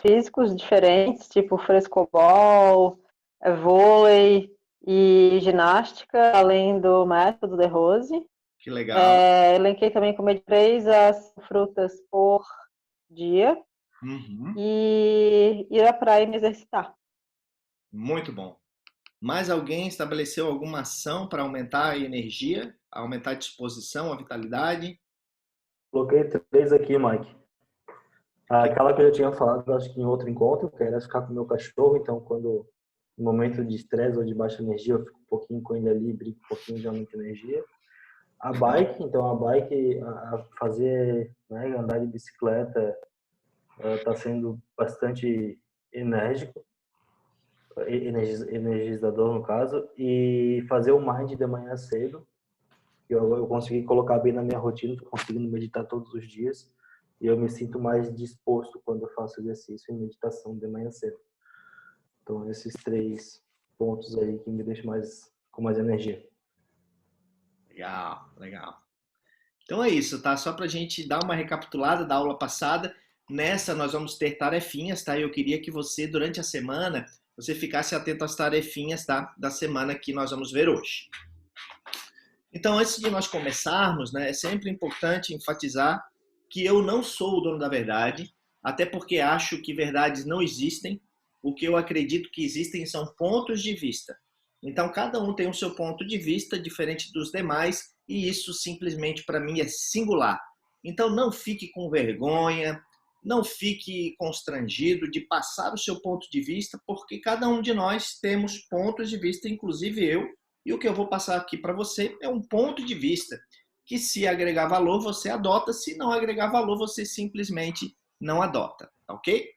físicos diferentes, tipo frescobol, vôlei e ginástica, além do método de Rose. Que legal. Elenquei também comer de 3 a 5 frutas por dia Uhum. e ir à praia e me exercitar. Muito bom. Mais alguém estabeleceu alguma ação para aumentar a energia, aumentar a disposição, a vitalidade? Coloquei três aqui, Mike. Aquela que eu já tinha falado, acho que em outro encontro, que era ficar com o meu cachorro. Então, quando no momento de estresse ou de baixa energia, eu fico um pouquinho com ele ali, brinco um pouquinho de aumento de energia. A bike, então a bike, a fazer, né, andar de bicicleta, está sendo bastante enérgico, energizador no caso, e fazer o mind de manhã cedo. Eu consegui colocar bem na minha rotina, estou conseguindo meditar todos os dias e eu me sinto mais disposto quando eu faço exercício e meditação de manhã cedo. Então, esses três pontos aí que me deixam com mais energia. Legal, legal. Então é isso, tá? Só para a gente dar uma recapitulada da aula passada. Nessa nós vamos ter tarefinhas, tá? Eu queria que você, durante a semana, você ficasse atento às tarefinhas, tá? Da semana que nós vamos ver hoje. Então, antes de nós começarmos, né, é sempre importante enfatizar que eu não sou o dono da verdade, até porque acho que verdades não existem. O que eu acredito que existem são pontos de vista. Então, cada um tem o seu ponto de vista diferente dos demais e isso simplesmente para mim é singular. Então, não fique com vergonha, não fique constrangido de passar o seu ponto de vista, porque cada um de nós temos pontos de vista, inclusive eu, e o que eu vou passar aqui para você é um ponto de vista que, se agregar valor, você adota. Se não agregar valor, você simplesmente não adota, ok?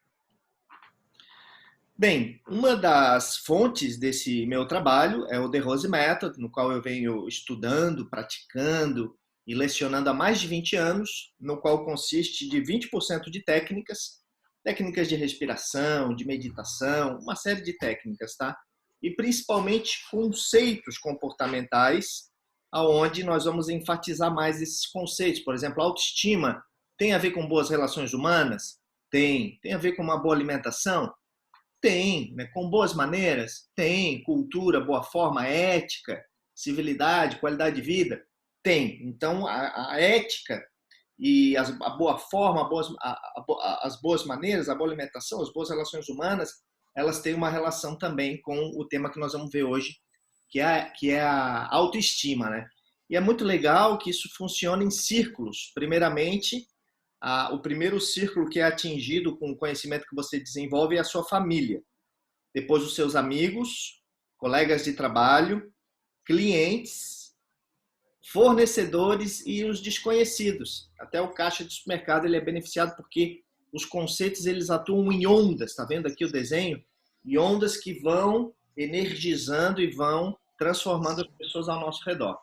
Bem, uma das fontes desse meu trabalho é o The Rose Method, no qual eu venho estudando, praticando e lecionando há mais de 20 anos, no qual consiste de 20% de técnicas, técnicas de respiração, de meditação, uma série de técnicas, tá? E principalmente conceitos comportamentais, aonde nós vamos enfatizar mais esses conceitos. Por exemplo, autoestima tem a ver com boas relações humanas? Tem. Tem a ver com uma boa alimentação? Tem. Né? Com boas maneiras? Tem. Cultura, boa forma, ética, civilidade, qualidade de vida? Tem. Então, a ética e a boa forma, as boas maneiras, a boa alimentação, as boas relações humanas, elas têm uma relação também com o tema que nós vamos ver hoje, que é a autoestima, né? E é muito legal que isso funcione em círculos. Primeiramente, o primeiro círculo que é atingido com o conhecimento que você desenvolve é a sua família. Depois, os seus amigos, colegas de trabalho, clientes, fornecedores e os desconhecidos. Até o caixa de supermercado ele é beneficiado porque os conceitos eles atuam em ondas. Está vendo aqui o desenho? E ondas que vão energizando e vão transformando as pessoas ao nosso redor.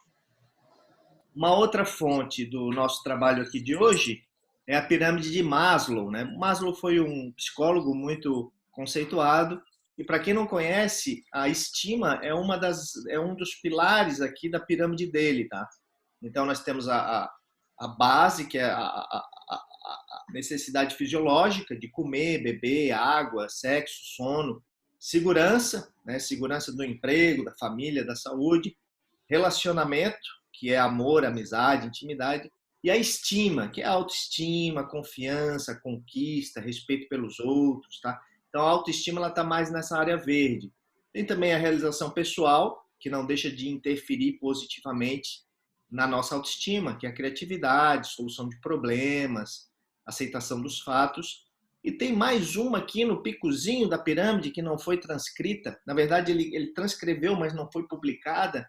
Uma outra fonte do nosso trabalho aqui de hoje é a pirâmide de Maslow, né? Maslow foi um psicólogo muito conceituado e, para quem não conhece, a estima é um dos pilares aqui da pirâmide dele, tá? Então nós temos a base, que é a necessidade fisiológica de comer, beber, água, sexo, sono, segurança, né? Segurança do emprego, da família, da saúde, relacionamento, que é amor, amizade, intimidade, e a estima, que é a autoestima, confiança, conquista, respeito pelos outros, tá? Então a autoestima ela está mais nessa área verde. Tem também a realização pessoal, que não deixa de interferir positivamente na nossa autoestima, que é a criatividade, solução de problemas, aceitação dos fatos. E tem mais uma aqui no picozinho da pirâmide que não foi transcrita. Na verdade, ele transcreveu, mas não foi publicada,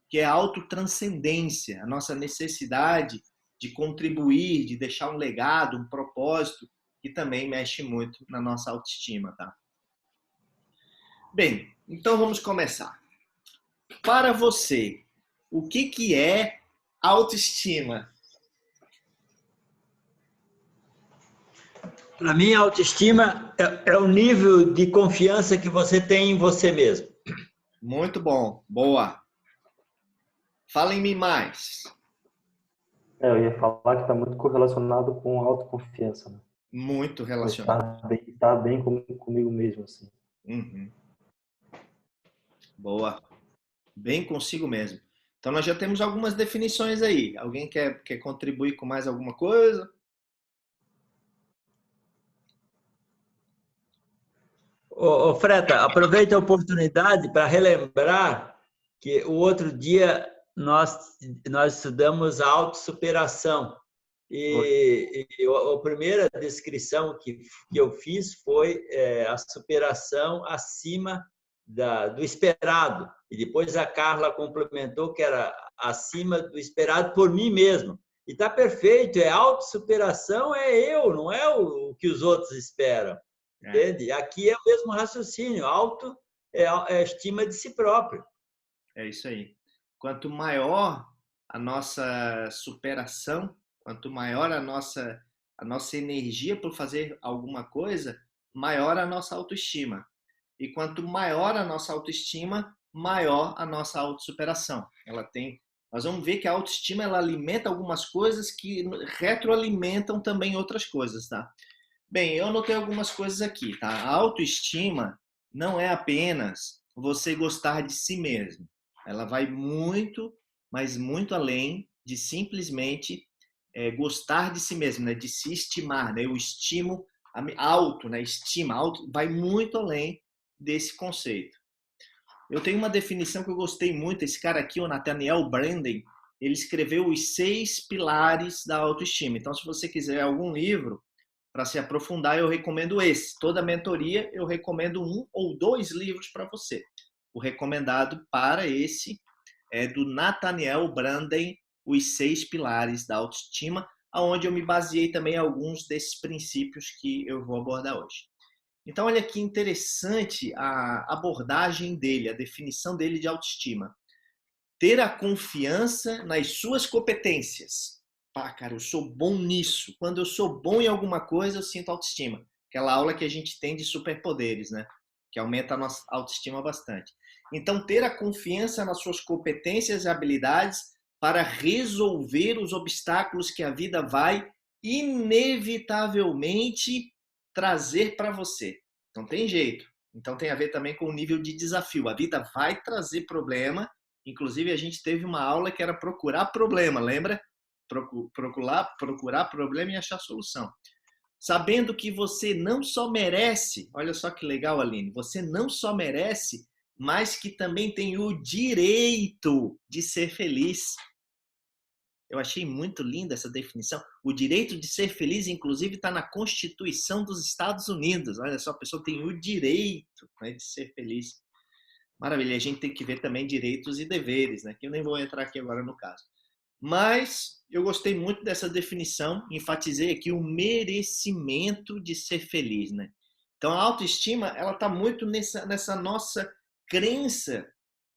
que é a autotranscendência, a nossa necessidade de contribuir, de deixar um legado, um propósito, que também mexe muito na nossa autoestima, tá? Bem, então vamos começar. Para você, o que é autoestima? Para mim, a autoestima é o nível de confiança que você tem em você mesmo. Muito bom, boa. Falem-me mais. Eu ia falar que está muito correlacionado com autoconfiança, né? Muito relacionado. Estar bem comigo mesmo, assim. Uhum. Boa. Bem consigo mesmo. Então, nós já temos algumas definições aí. Alguém quer contribuir com mais alguma coisa? Freta, aproveita a oportunidade para relembrar que o outro dia nós estudamos a autossuperação. A primeira descrição que eu fiz foi a superação acima do esperado. E depois a Carla complementou que era acima do esperado por mim mesmo. E está perfeito, autossuperação é eu, não é o que os outros esperam. Entende? Aqui é o mesmo raciocínio. Auto é a estima de si próprio. É isso aí. Quanto maior a nossa superação, quanto maior a nossa energia por fazer alguma coisa, maior a nossa autoestima. E quanto maior a nossa autoestima, maior a nossa autossuperação. Nós vamos ver que a autoestima ela alimenta algumas coisas que retroalimentam também outras coisas, tá? Bem, eu anotei algumas coisas aqui, tá? A autoestima não é apenas você gostar de si mesmo. Ela vai muito, mas muito além de simplesmente gostar de si mesmo, né? De se estimar, né? Eu estimo auto, né? Estima, auto, vai muito além desse conceito. Eu tenho uma definição que eu gostei muito. Esse cara aqui, o Nathaniel Branden, ele escreveu os 6 pilares da autoestima. Então, se você quiser algum livro para se aprofundar, eu recomendo esse. Toda mentoria, eu recomendo 1 ou 2 livros para você. O recomendado para esse é do Nathaniel Branden, os 6 pilares da autoestima, onde eu me baseei também em alguns desses princípios que eu vou abordar hoje. Então, olha que interessante a abordagem dele, a definição dele de autoestima. Ter a confiança nas suas competências. Pá, cara, eu sou bom nisso. Quando eu sou bom em alguma coisa, eu sinto autoestima. Aquela aula que a gente tem de superpoderes, né? Que aumenta a nossa autoestima bastante. Então, ter a confiança nas suas competências e habilidades para resolver os obstáculos que a vida vai inevitavelmente trazer para você. Não tem jeito. Então tem a ver também com o nível de desafio. A vida vai trazer problema. Inclusive a gente teve uma aula que era procurar problema, lembra? Procurar problema e achar solução. Sabendo que você não só merece, olha só que legal, Aline, você não só merece, mas que também tem o direito de ser feliz. Eu achei muito linda essa definição. O direito de ser feliz, inclusive, está na Constituição dos Estados Unidos. Olha só, a pessoa tem o direito, né, de ser feliz. Maravilha. A gente tem que ver também direitos e deveres, né? Que eu nem vou entrar aqui agora no caso. Mas eu gostei muito dessa definição. Enfatizei aqui o merecimento de ser feliz, né? Então, a autoestima, ela está muito nessa nossa crença,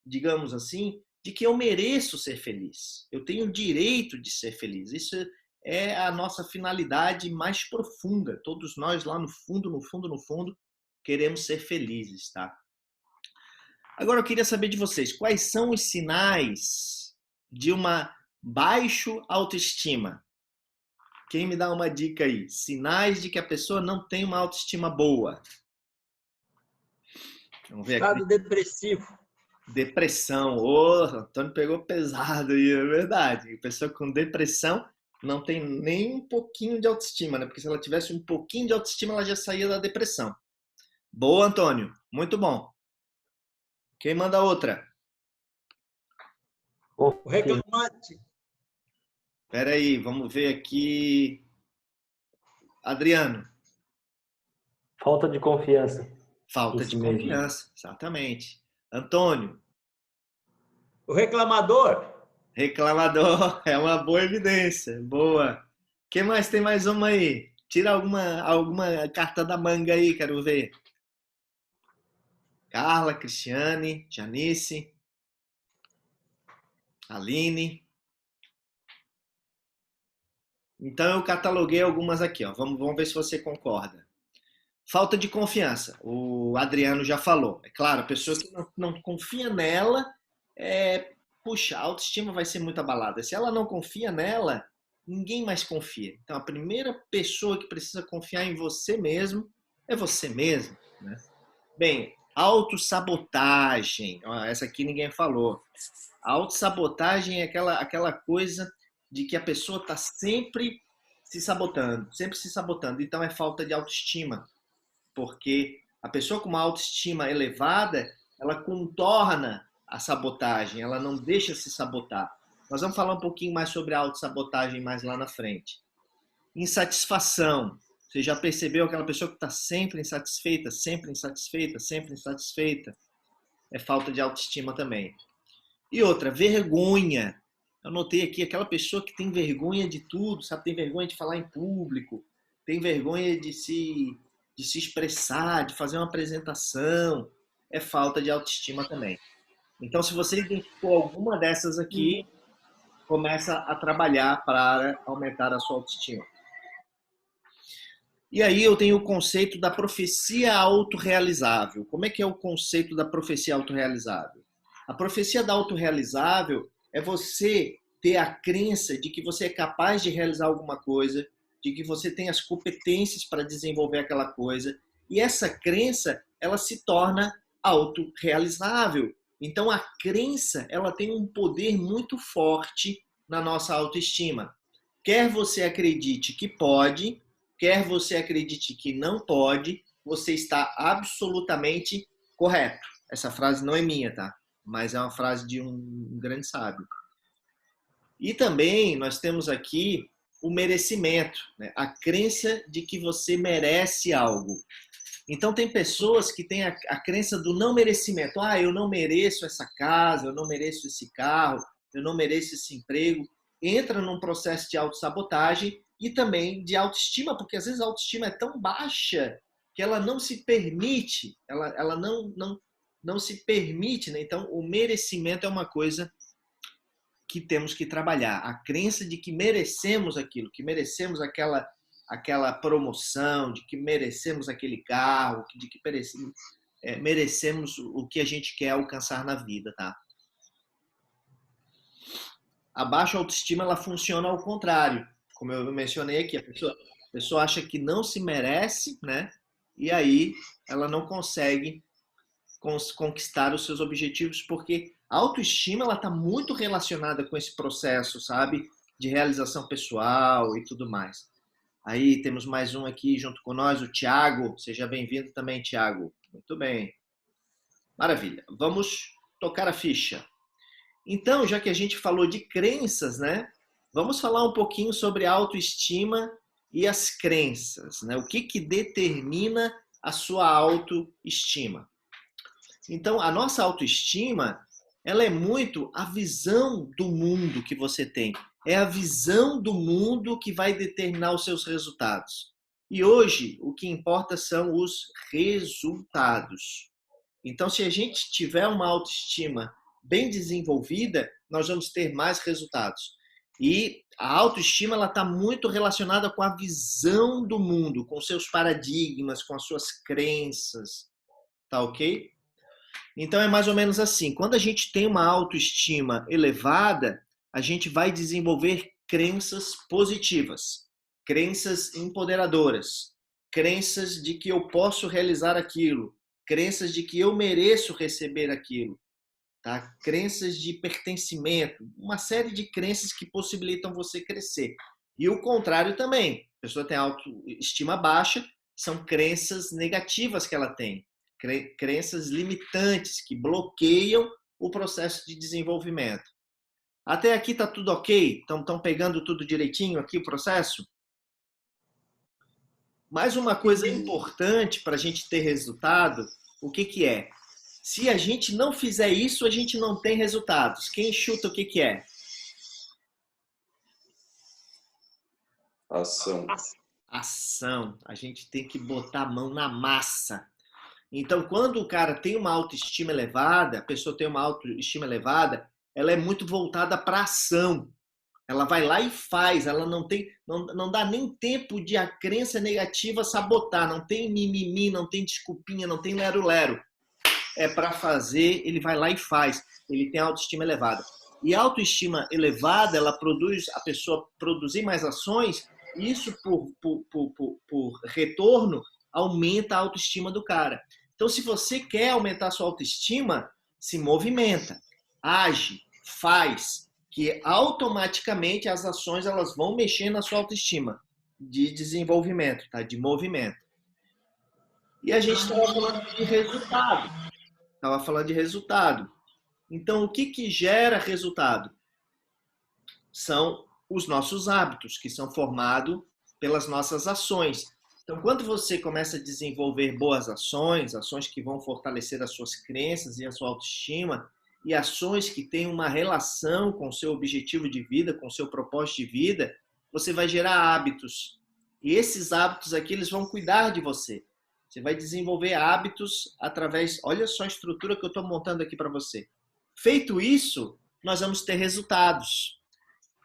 digamos assim, de que eu mereço ser feliz. Eu tenho o direito de ser feliz. Isso é a nossa finalidade mais profunda. Todos nós lá no fundo, queremos ser felizes, tá? Agora eu queria saber de vocês, quais são os sinais de uma baixa autoestima? Quem me dá uma dica aí? Sinais de que a pessoa não tem uma autoestima boa. Vamos ver aqui. Estado depressivo. Depressão. Ô, Antônio pegou pesado aí, é verdade. A pessoa com depressão não tem nem um pouquinho de autoestima, né? Porque se ela tivesse um pouquinho de autoestima, ela já saía da depressão. Boa, Antônio. Muito bom. Quem manda outra? O reclamante. Espera aí, vamos ver aqui. Adriano. Falta de confiança. Falta de confiança, exatamente. Antônio. O reclamador. Reclamador, é uma boa evidência. Boa. Quem mais tem mais uma aí? Tira alguma carta da manga aí, quero ver. Carla, Cristiane, Janice, Aline. Então eu cataloguei algumas aqui, ó. Vamos ver se você concorda. Falta de confiança. O Adriano já falou. É claro, a pessoa que não confia nela, puxa, a autoestima vai ser muito abalada. Se ela não confia nela, ninguém mais confia. Então, a primeira pessoa que precisa confiar em você mesmo é você mesmo, né? Bem, autossabotagem. Essa aqui ninguém falou. A autossabotagem é aquela coisa de que a pessoa está sempre se sabotando, sempre se sabotando. Então, é falta de autoestima. Porque a pessoa com uma autoestima elevada, ela contorna a sabotagem, ela não deixa se sabotar. Nós vamos falar um pouquinho mais sobre a autossabotagem mais lá na frente. Insatisfação. Você já percebeu aquela pessoa que está sempre insatisfeita, sempre insatisfeita, sempre insatisfeita? É falta de autoestima também. E outra, vergonha. Eu notei aqui aquela pessoa que tem vergonha de tudo, sabe? Tem vergonha de falar em público, tem vergonha de se expressar, de fazer uma apresentação. É falta de autoestima também. Então, se você identificou alguma dessas aqui, começa a trabalhar para aumentar a sua autoestima. E aí eu tenho o conceito da profecia autorrealizável. Como é que é o conceito da profecia autorrealizável? A profecia da autorrealizável é você ter a crença de que você é capaz de realizar alguma coisa, de que você tem as competências para desenvolver aquela coisa, e essa crença, ela se torna autorrealizável. Então, a crença, ela tem um poder muito forte na nossa autoestima. Quer você acredite que pode, quer você acredite que não pode, você está absolutamente correto. Essa frase não é minha, tá? Mas é uma frase de um grande sábio. E também nós temos aqui o merecimento, né? A crença de que você merece algo. Então, tem pessoas que têm a crença do não merecimento. Eu não mereço essa casa, eu não mereço esse carro, eu não mereço esse emprego. Entra num processo de autossabotagem e também de autoestima, porque às vezes a autoestima é tão baixa que ela não se permite, ela não se permite, né? Então, o merecimento é uma coisa que temos que trabalhar. A crença de que merecemos aquilo, que merecemos aquela promoção, de que merecemos aquele carro, de que merecemos o que a gente quer alcançar na vida, tá? A baixa autoestima, ela funciona ao contrário. Como eu mencionei aqui, a pessoa acha que não se merece, né? E aí ela não consegue conquistar os seus objetivos, porque a autoestima, ela está muito relacionada com esse processo, sabe? De realização pessoal e tudo mais. Aí temos mais um aqui junto com nós, o Thiago. Seja bem-vindo também, Thiago. Muito bem. Maravilha. Vamos tocar a ficha. Então, já que a gente falou de crenças, né? Vamos falar um pouquinho sobre a autoestima e as crenças, né? O que determina a sua autoestima? Então, a nossa autoestima, ela é muito a visão do mundo que você tem. É a visão do mundo que vai determinar os seus resultados. E hoje, o que importa são os resultados. Então, se a gente tiver uma autoestima bem desenvolvida, nós vamos ter mais resultados. E a autoestima, ela está muito relacionada com a visão do mundo, com seus paradigmas, com as suas crenças. Tá ok? Então, é mais ou menos assim. Quando a gente tem uma autoestima elevada, a gente vai desenvolver crenças positivas, crenças empoderadoras, crenças de que eu posso realizar aquilo, crenças de que eu mereço receber aquilo, tá? Crenças de pertencimento, uma série de crenças que possibilitam você crescer. E o contrário também. A pessoa tem autoestima baixa, são crenças negativas que ela tem, crenças limitantes que bloqueiam o processo de desenvolvimento. Até aqui tá tudo ok? Estão pegando tudo direitinho aqui o processo? Mais uma coisa importante para a gente ter resultado, o que é? Se a gente não fizer isso, a gente não tem resultados. Quem chuta o que é? Ação. Ação. A gente tem que botar a mão na massa. Então, quando o cara tem uma autoestima elevada, a pessoa tem uma autoestima elevada, ela é muito voltada para a ação. Ela vai lá e faz, ela não dá nem tempo de a crença negativa sabotar, não tem mimimi, não tem desculpinha, não tem lero-lero. É para fazer, ele vai lá e faz. Ele tem autoestima elevada. E a autoestima elevada, ela produz a pessoa produzir mais ações, e isso por retorno aumenta a autoestima do cara. Então, se você quer aumentar a sua autoestima, se movimenta, age, faz, que automaticamente as ações elas vão mexer na sua autoestima de desenvolvimento, tá? De movimento. E a gente estava falando de resultado. Então, o que gera resultado? São os nossos hábitos, que são formados pelas nossas ações. Então, quando você começa a desenvolver boas ações, ações que vão fortalecer as suas crenças e a sua autoestima, e ações que têm uma relação com o seu objetivo de vida, com o seu propósito de vida, você vai gerar hábitos. E esses hábitos aqui, eles vão cuidar de você. Você vai desenvolver hábitos através... Olha só a estrutura que eu estou montando aqui para você. Feito isso, nós vamos ter resultados.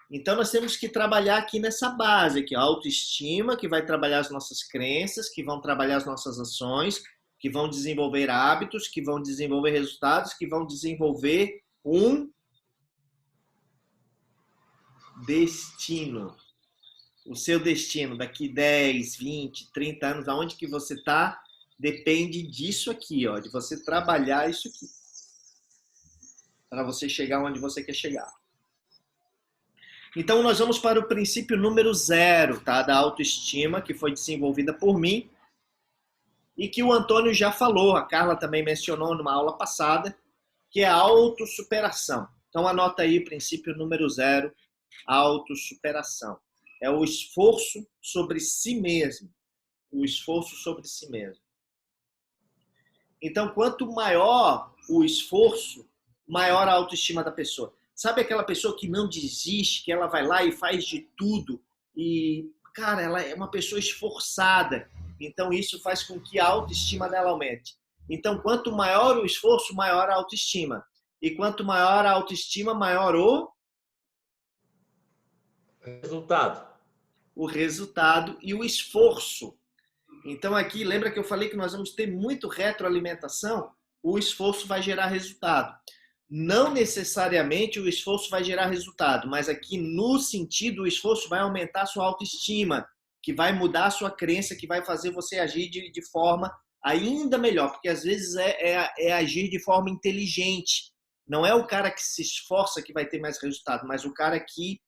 Então, nós temos que trabalhar aqui nessa base, aqui, a autoestima, que vai trabalhar as nossas crenças, que vão trabalhar as nossas ações, que vão desenvolver hábitos, que vão desenvolver resultados, que vão desenvolver um destino. O seu destino daqui 10, 20, 30 anos, aonde que você está, depende disso aqui, ó, de você trabalhar isso aqui, para você chegar onde você quer chegar. Então, nós vamos para o princípio número 0, tá? Da autoestima, que foi desenvolvida por mim e que o Antônio já falou, a Carla também mencionou numa aula passada, que é a autossuperação. Então, anota aí o princípio número 0, autossuperação. É o esforço sobre si mesmo. O esforço sobre si mesmo. Então, quanto maior o esforço, maior a autoestima da pessoa. Sabe aquela pessoa que não desiste, que ela vai lá e faz de tudo? E, cara, ela é uma pessoa esforçada. Então, isso faz com que a autoestima dela aumente. Então, quanto maior o esforço, maior a autoestima. E quanto maior a autoestima, maior o resultado. O resultado e o esforço. Então, aqui, lembra que eu falei que nós vamos ter muito retroalimentação? O esforço vai gerar resultado. Não necessariamente o esforço vai gerar resultado, mas aqui no sentido, o esforço vai aumentar a sua autoestima, que vai mudar a sua crença, que vai fazer você agir de forma ainda melhor, porque às vezes é agir de forma inteligente. Não é o cara que se esforça que vai ter mais resultado, mas o cara que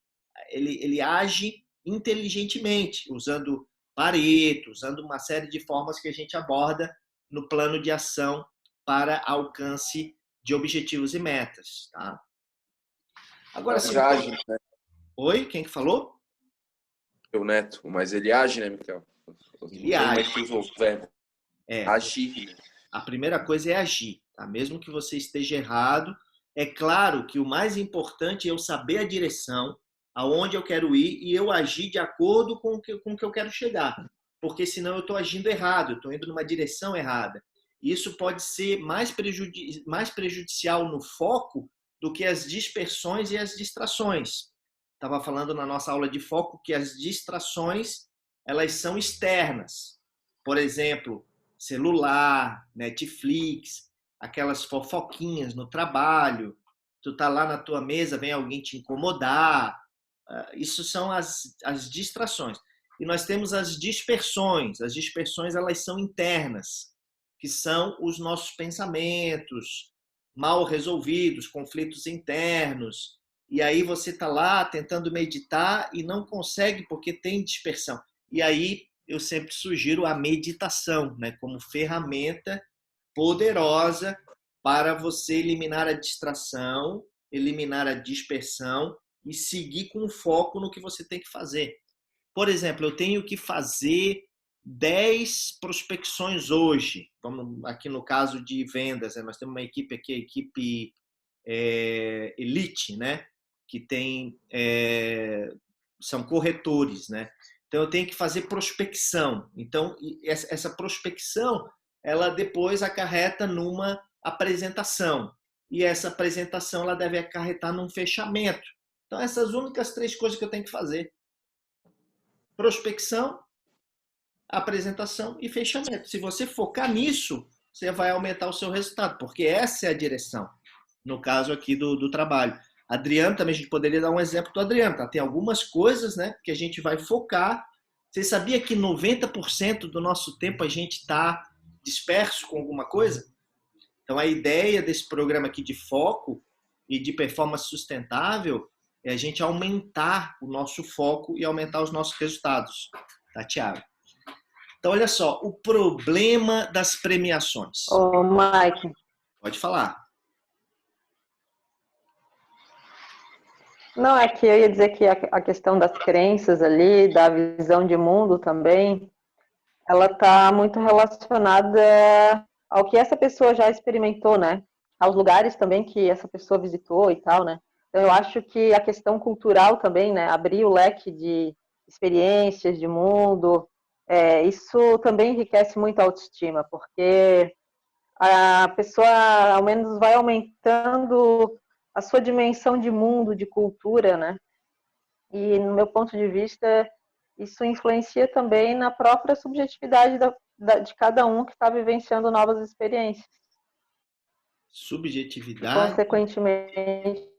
ele age inteligentemente, usando Pareto, usando uma série de formas que a gente aborda no plano de ação para alcance de objetivos e metas, tá? Agora, se age, né? Oi, quem que falou? O Neto, mas ele age, né, Miquel? Ele age. Agir. A primeira coisa é agir, tá? Mesmo que você esteja errado, é claro que o mais importante é eu saber a direção, aonde eu quero ir e eu agir de acordo com o que eu quero chegar. Porque senão eu estou agindo errado, eu estou indo numa direção errada. Isso pode ser mais prejudicial no foco do que as dispersões e as distrações. Estava falando na nossa aula de foco que as distrações, elas são externas. Por exemplo, celular, Netflix, aquelas fofoquinhas no trabalho, tu tá lá na tua mesa, vem alguém te incomodar. Isso são as distrações. E nós temos as dispersões. As dispersões, elas são internas, que são os nossos pensamentos mal resolvidos, conflitos internos. E aí você está lá tentando meditar e não consegue porque tem dispersão. E aí eu sempre sugiro a meditação, né, como ferramenta poderosa para você eliminar a distração, eliminar a dispersão e seguir com foco no que você tem que fazer. Por exemplo, eu tenho que fazer 10 prospecções hoje. Vamos aqui no caso de vendas, né? Nós temos uma equipe aqui, a equipe Elite, né? Que tem são corretores, né? Então eu tenho que fazer prospecção. Então essa prospecção, ela depois acarreta numa apresentação e essa apresentação ela deve acarretar num fechamento. Então essas únicas 3 coisas que eu tenho que fazer: prospecção, apresentação e fechamento. Se você focar nisso, você vai aumentar o seu resultado, porque essa é a direção, no caso aqui do trabalho. Adriano também, a gente poderia dar um exemplo do Adriano, tá? Tem algumas coisas, né, que a gente vai focar. Você sabia que 90% do nosso tempo a gente está disperso com alguma coisa? Então, a ideia desse programa aqui de foco e de performance sustentável é a gente aumentar o nosso foco e aumentar os nossos resultados. Tá, Thiago? Então, olha só, o problema das premiações. Ô, Mike. Pode falar. Não, é que eu ia dizer que a questão das crenças ali, da visão de mundo também, ela está muito relacionada ao que essa pessoa já experimentou, né? Aos lugares também que essa pessoa visitou e tal, né? Então, eu acho que a questão cultural também, né? Abrir o leque de experiências de mundo, isso também enriquece muito a autoestima, porque a pessoa, ao menos, vai aumentando a sua dimensão de mundo, de cultura, né? E, no meu ponto de vista, isso influencia também na própria subjetividade de cada um que está vivenciando novas experiências. Subjetividade. E, consequentemente,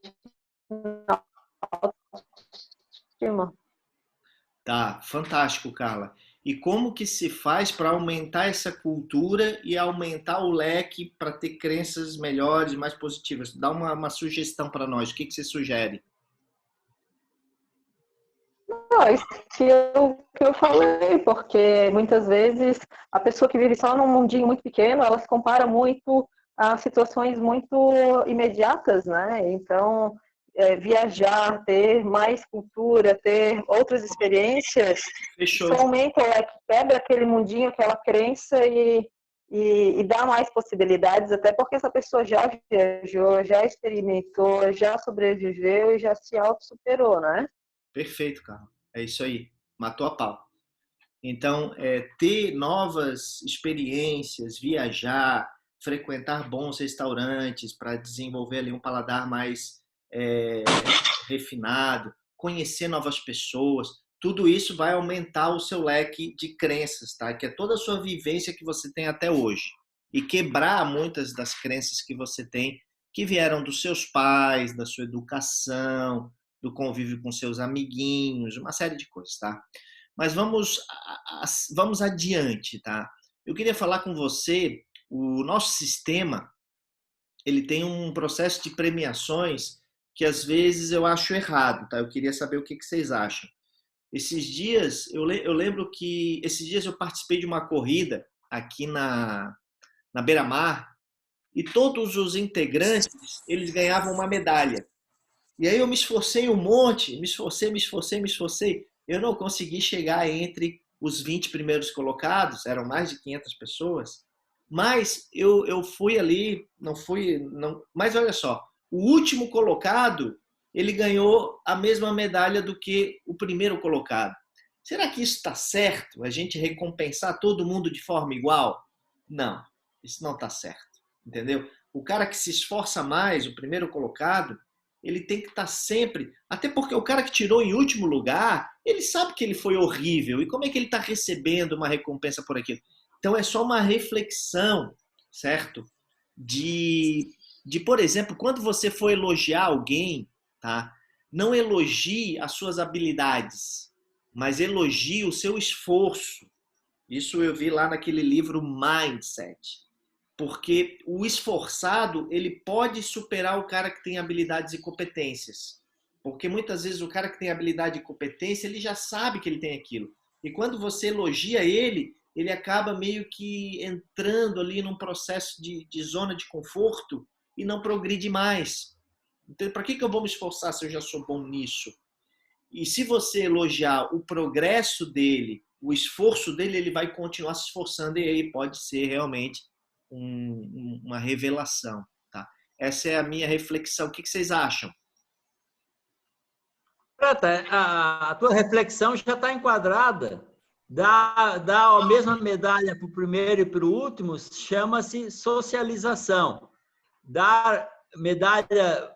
na autoestima. Tá, fantástico, Carla. E como que se faz para aumentar essa cultura e aumentar o leque para ter crenças melhores, mais positivas? Dá uma sugestão para nós. O que você sugere? Não, isso que eu falei, porque muitas vezes a pessoa que vive só num mundinho muito pequeno, ela se compara muito a situações muito imediatas, né? Então, viajar, ter mais cultura, ter outras experiências, Fechou. isso aumenta, quebra aquele mundinho, aquela crença e dá mais possibilidades, até porque essa pessoa já viajou, já experimentou, já sobreviveu e já se auto-superou, né? Perfeito, Carla. É isso aí. Matou a pau. Então, ter novas experiências, viajar, frequentar bons restaurantes para desenvolver ali um paladar mais refinado, conhecer novas pessoas, tudo isso vai aumentar o seu leque de crenças, tá? Que é toda a sua vivência que você tem até hoje. E quebrar muitas das crenças que você tem, que vieram dos seus pais, da sua educação, do convívio com seus amiguinhos, uma série de coisas, tá? Mas vamos adiante, tá? Eu queria falar com você, o nosso sistema, ele tem um processo de premiações que às vezes eu acho errado, tá? Eu queria saber o que vocês acham. Esses dias, eu lembro que esses dias eu participei de uma corrida aqui na Beira-Mar e todos os integrantes, eles ganhavam uma medalha. E aí eu me esforcei um monte, me esforcei. Eu não consegui chegar entre os 20 primeiros colocados, eram mais de 500 pessoas, mas eu fui ali, mas olha só, o último colocado, ele ganhou a mesma medalha do que o primeiro colocado. Será que isso está certo? A gente recompensar todo mundo de forma igual? Não, isso não está certo, entendeu? O cara que se esforça mais, o primeiro colocado, ele tem que estar sempre... Até porque o cara que tirou em último lugar, ele sabe que ele foi horrível. E como é que ele está recebendo uma recompensa por aquilo? Então, é só uma reflexão, certo? De, por exemplo, quando você for elogiar alguém, tá? Não elogie as suas habilidades, mas elogie o seu esforço. Isso eu vi lá naquele livro Mindset. Porque o esforçado, ele pode superar o cara que tem habilidades e competências. Porque muitas vezes o cara que tem habilidade e competência, ele já sabe que ele tem aquilo. E quando você elogia ele, ele acaba meio que entrando ali num processo de zona de conforto e não progride mais. Então, para que eu vou me esforçar se eu já sou bom nisso? E se você elogiar o progresso dele, o esforço dele, ele vai continuar se esforçando e aí pode ser realmente uma revelação, tá? Essa é a minha reflexão. O que vocês acham? Prata, a tua reflexão já está enquadrada. Dar a mesma medalha para o primeiro e para o último chama-se socialização. Dar medalha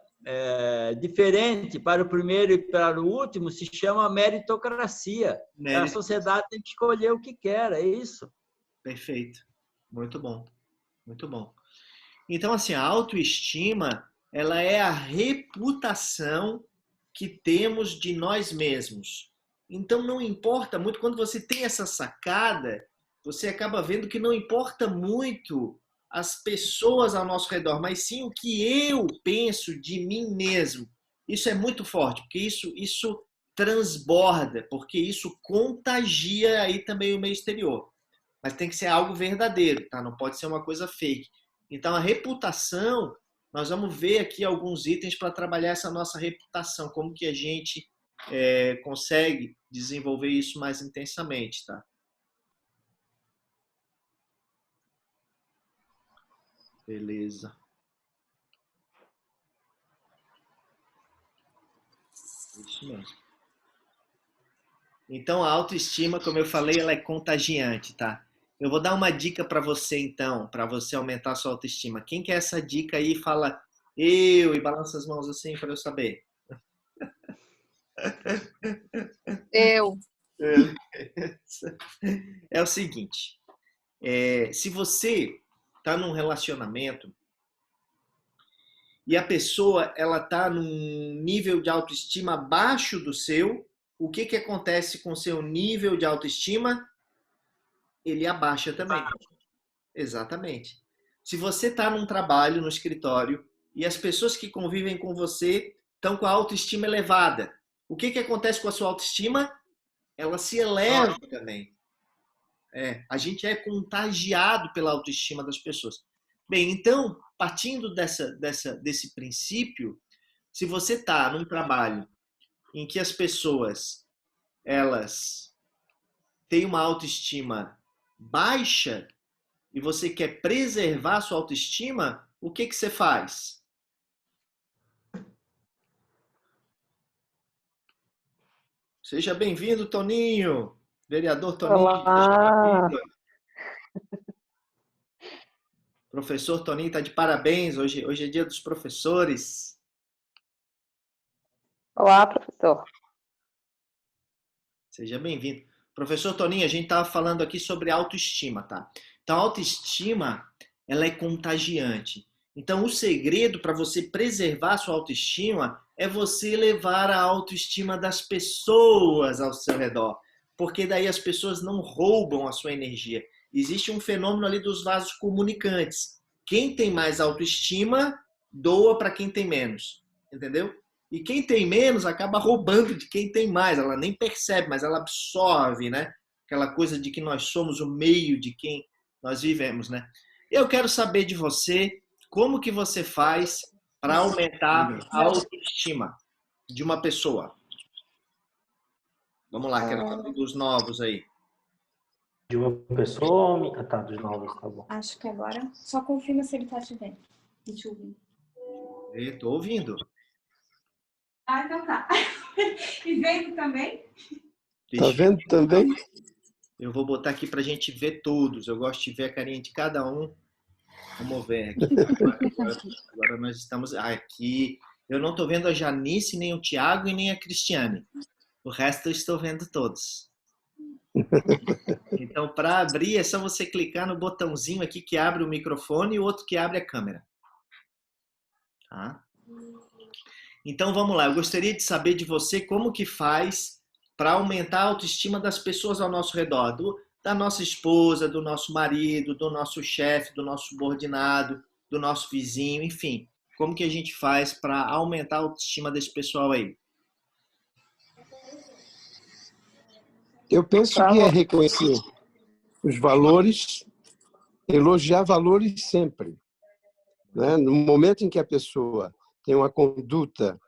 diferente para o primeiro e para o último se chama meritocracia. A sociedade tem que escolher o que quer, é isso. Perfeito. Muito bom. Muito bom. Então, assim, a autoestima, ela é a reputação que temos de nós mesmos. Então não importa muito, quando você tem essa sacada, você acaba vendo que não importa muito as pessoas ao nosso redor, mas sim o que eu penso de mim mesmo. Isso é muito forte, porque isso transborda, porque isso contagia aí também o meio exterior. Mas tem que ser algo verdadeiro, tá? Não pode ser uma coisa fake. Então a reputação, nós vamos ver aqui alguns itens para trabalhar essa nossa reputação, como que a gente consegue desenvolver isso mais intensamente, tá? Beleza. Isso mesmo. Então, a autoestima, como eu falei, ela é contagiante, tá? Eu vou dar uma dica para você, então, para você aumentar a sua autoestima. Quem quer essa dica aí, fala eu e balança as mãos assim para eu saber. Eu. É o seguinte, se você está num relacionamento e a pessoa ela está num nível de autoestima abaixo do seu, o que que acontece com o seu nível de autoestima? Ele abaixa também. Exatamente. Se você está num trabalho, no escritório, e as pessoas que convivem com você estão com a autoestima elevada, o que que acontece com a sua autoestima? Ela se eleva também. A gente é contagiado pela autoestima das pessoas. Bem, então, partindo desse princípio, se você está num trabalho em que as pessoas elas têm uma autoestima baixa e você quer preservar a sua autoestima, o que que você faz? Seja bem-vindo, Toninho. Vereador Toninho. Olá. Professor Toninho está de parabéns. Hoje é dia dos professores. Olá, professor. Seja bem-vindo. Professor Toninho, a gente estava falando aqui sobre autoestima, tá? Então, a autoestima, ela é contagiante. Então, o segredo para você preservar a sua autoestima é você levar a autoestima das pessoas ao seu redor. Porque daí as pessoas não roubam a sua energia. Existe um fenômeno ali dos vasos comunicantes. Quem tem mais autoestima, doa para quem tem menos. Entendeu? E quem tem menos acaba roubando de quem tem mais. Ela nem percebe, mas ela absorve, né? Aquela coisa de que nós somos o meio de quem nós vivemos, né? Eu quero saber de você, como que você faz para aumentar a autoestima de uma pessoa? Vamos lá, quero saber dos novos aí. De uma pessoa? Ah, tá, dos novos, tá bom. Acho que agora. Só confirma se ele tá te vendo. Deixa eu ouvir. Estou ouvindo. Ah, então tá. E vendo também? Tá vendo também? Eu vou botar aqui para a gente ver todos. Eu gosto de ver a carinha de cada um. Vamos ver aqui. Agora nós estamos aqui. Eu não estou vendo a Janice, nem o Tiago e nem a Cristiane. O resto eu estou vendo todos. Então, para abrir, é só você clicar no botãozinho aqui que abre o microfone e o outro que abre a câmera. Tá? Então, vamos lá. Eu gostaria de saber de você como que faz para aumentar a autoestima das pessoas ao nosso redor. Da nossa esposa, do nosso marido, do nosso chefe, do nosso subordinado, do nosso vizinho, enfim. Como que a gente faz para aumentar a autoestima desse pessoal aí? Eu penso que é reconhecer os valores, elogiar valores sempre, né? No momento em que a pessoa tem uma conduta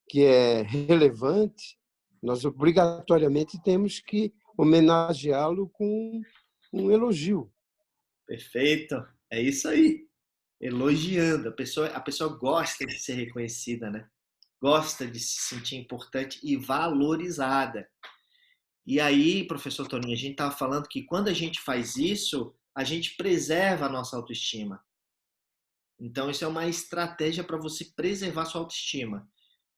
que é relevante, nós obrigatoriamente temos que homenageá-lo com um elogio. Perfeito, é isso aí. Elogiando, a pessoa gosta de ser reconhecida, né? Gosta de se sentir importante e valorizada. E aí, professor Toninho, a gente estava falando que quando a gente faz isso, a gente preserva a nossa autoestima. Então, isso é uma estratégia para você preservar sua autoestima.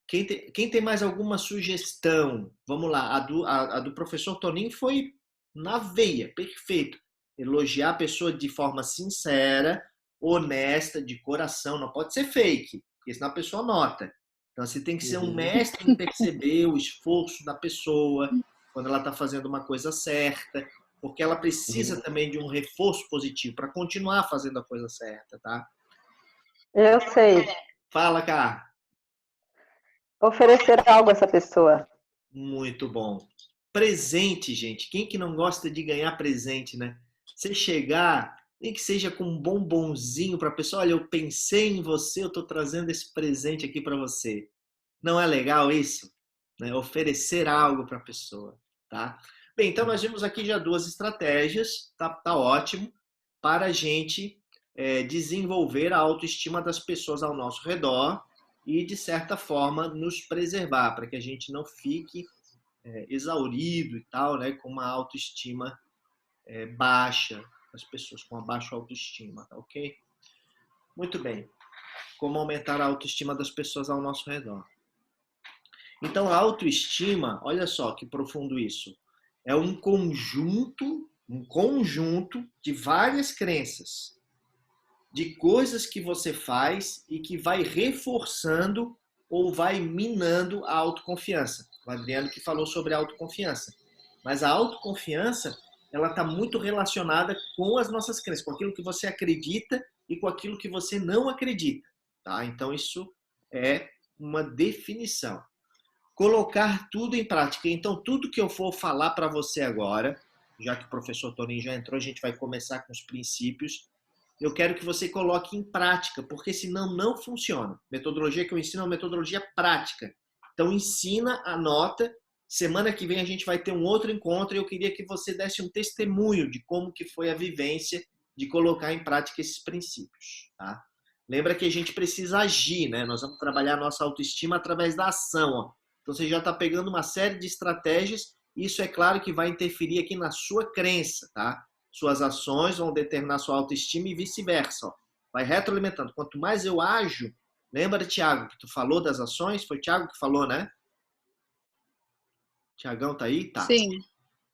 Quem tem mais alguma sugestão? Vamos lá, a do professor Toninho foi na veia, perfeito. Elogiar a pessoa de forma sincera, honesta, de coração, não pode ser fake. porque senão a pessoa nota. Então, você tem que ser um mestre em perceber o esforço da pessoa quando ela está fazendo uma coisa certa, porque ela precisa também de um reforço positivo para continuar fazendo a coisa certa, tá? Eu sei. Fala, cara. Oferecer algo a essa pessoa. Muito bom. Presente, gente. Quem que não gosta de ganhar presente, né? Você chegar, nem que seja com um bombonzinho para a pessoa, olha, eu pensei em você, eu estou trazendo esse presente aqui para você. Não é legal isso? Né? Oferecer algo para a pessoa, tá? Bem, então nós vimos aqui já 2 estratégias, tá ótimo, para a gente desenvolver a autoestima das pessoas ao nosso redor e, de certa forma, nos preservar, para que a gente não fique exaurido e tal, né, com uma autoestima baixa, as pessoas com uma baixa autoestima, tá ok? Muito bem. Como aumentar a autoestima das pessoas ao nosso redor. Então, a autoestima, olha só que profundo isso, é um conjunto de várias crenças, de coisas que você faz e que vai reforçando ou vai minando a autoconfiança. O Adriano que falou sobre a autoconfiança. Mas a autoconfiança, ela está muito relacionada com as nossas crenças, com aquilo que você acredita e com aquilo que você não acredita. Tá? Então, isso é uma definição. Colocar tudo em prática. Então, tudo que eu for falar para você agora, já que o professor Toninho já entrou, a gente vai começar com os princípios. Eu quero que você coloque em prática, porque senão não funciona. Metodologia que eu ensino é uma metodologia prática. Então, ensina, anota. Semana que vem a gente vai ter um outro encontro e eu queria que você desse um testemunho de como que foi a vivência de colocar em prática esses princípios. Tá? Lembra que a gente precisa agir, né? Nós vamos trabalhar a nossa autoestima através da ação. Ó. Então, você já está pegando uma série de estratégias e isso é claro que vai interferir aqui na sua crença, tá? Suas ações vão determinar sua autoestima e vice-versa. Vai retroalimentando. Quanto mais eu ajo, lembra, Tiago, que tu falou das ações? Foi o Tiago que falou, né? Tiagão tá aí? Tá. Sim.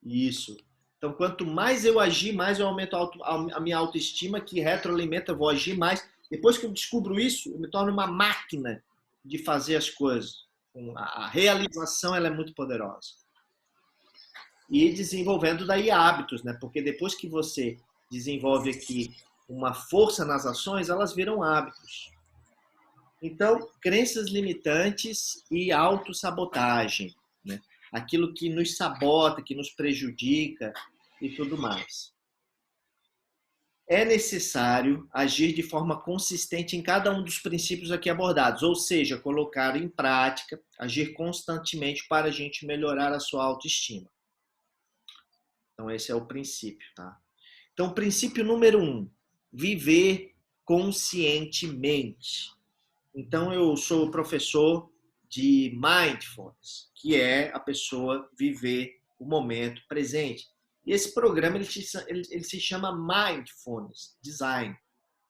Isso. Então, quanto mais eu agir, mais eu aumento a minha autoestima, que retroalimenta, eu vou agir mais. Depois que eu descubro isso, eu me torno uma máquina de fazer as coisas. A realização ela é muito poderosa. E desenvolvendo daí hábitos, né? Porque depois que você desenvolve aqui uma força nas ações, elas viram hábitos. Então, crenças limitantes e autossabotagem, né? Aquilo que nos sabota, que nos prejudica e tudo mais. É necessário agir de forma consistente em cada um dos princípios aqui abordados, ou seja, colocar em prática, agir constantemente para a gente melhorar a sua autoestima. Então, esse é o princípio, tá? Então, princípio número 1, viver conscientemente. Então, eu sou professor de Mindfulness, que é a pessoa viver o momento presente. E esse programa ele se chama Mindfulness Design.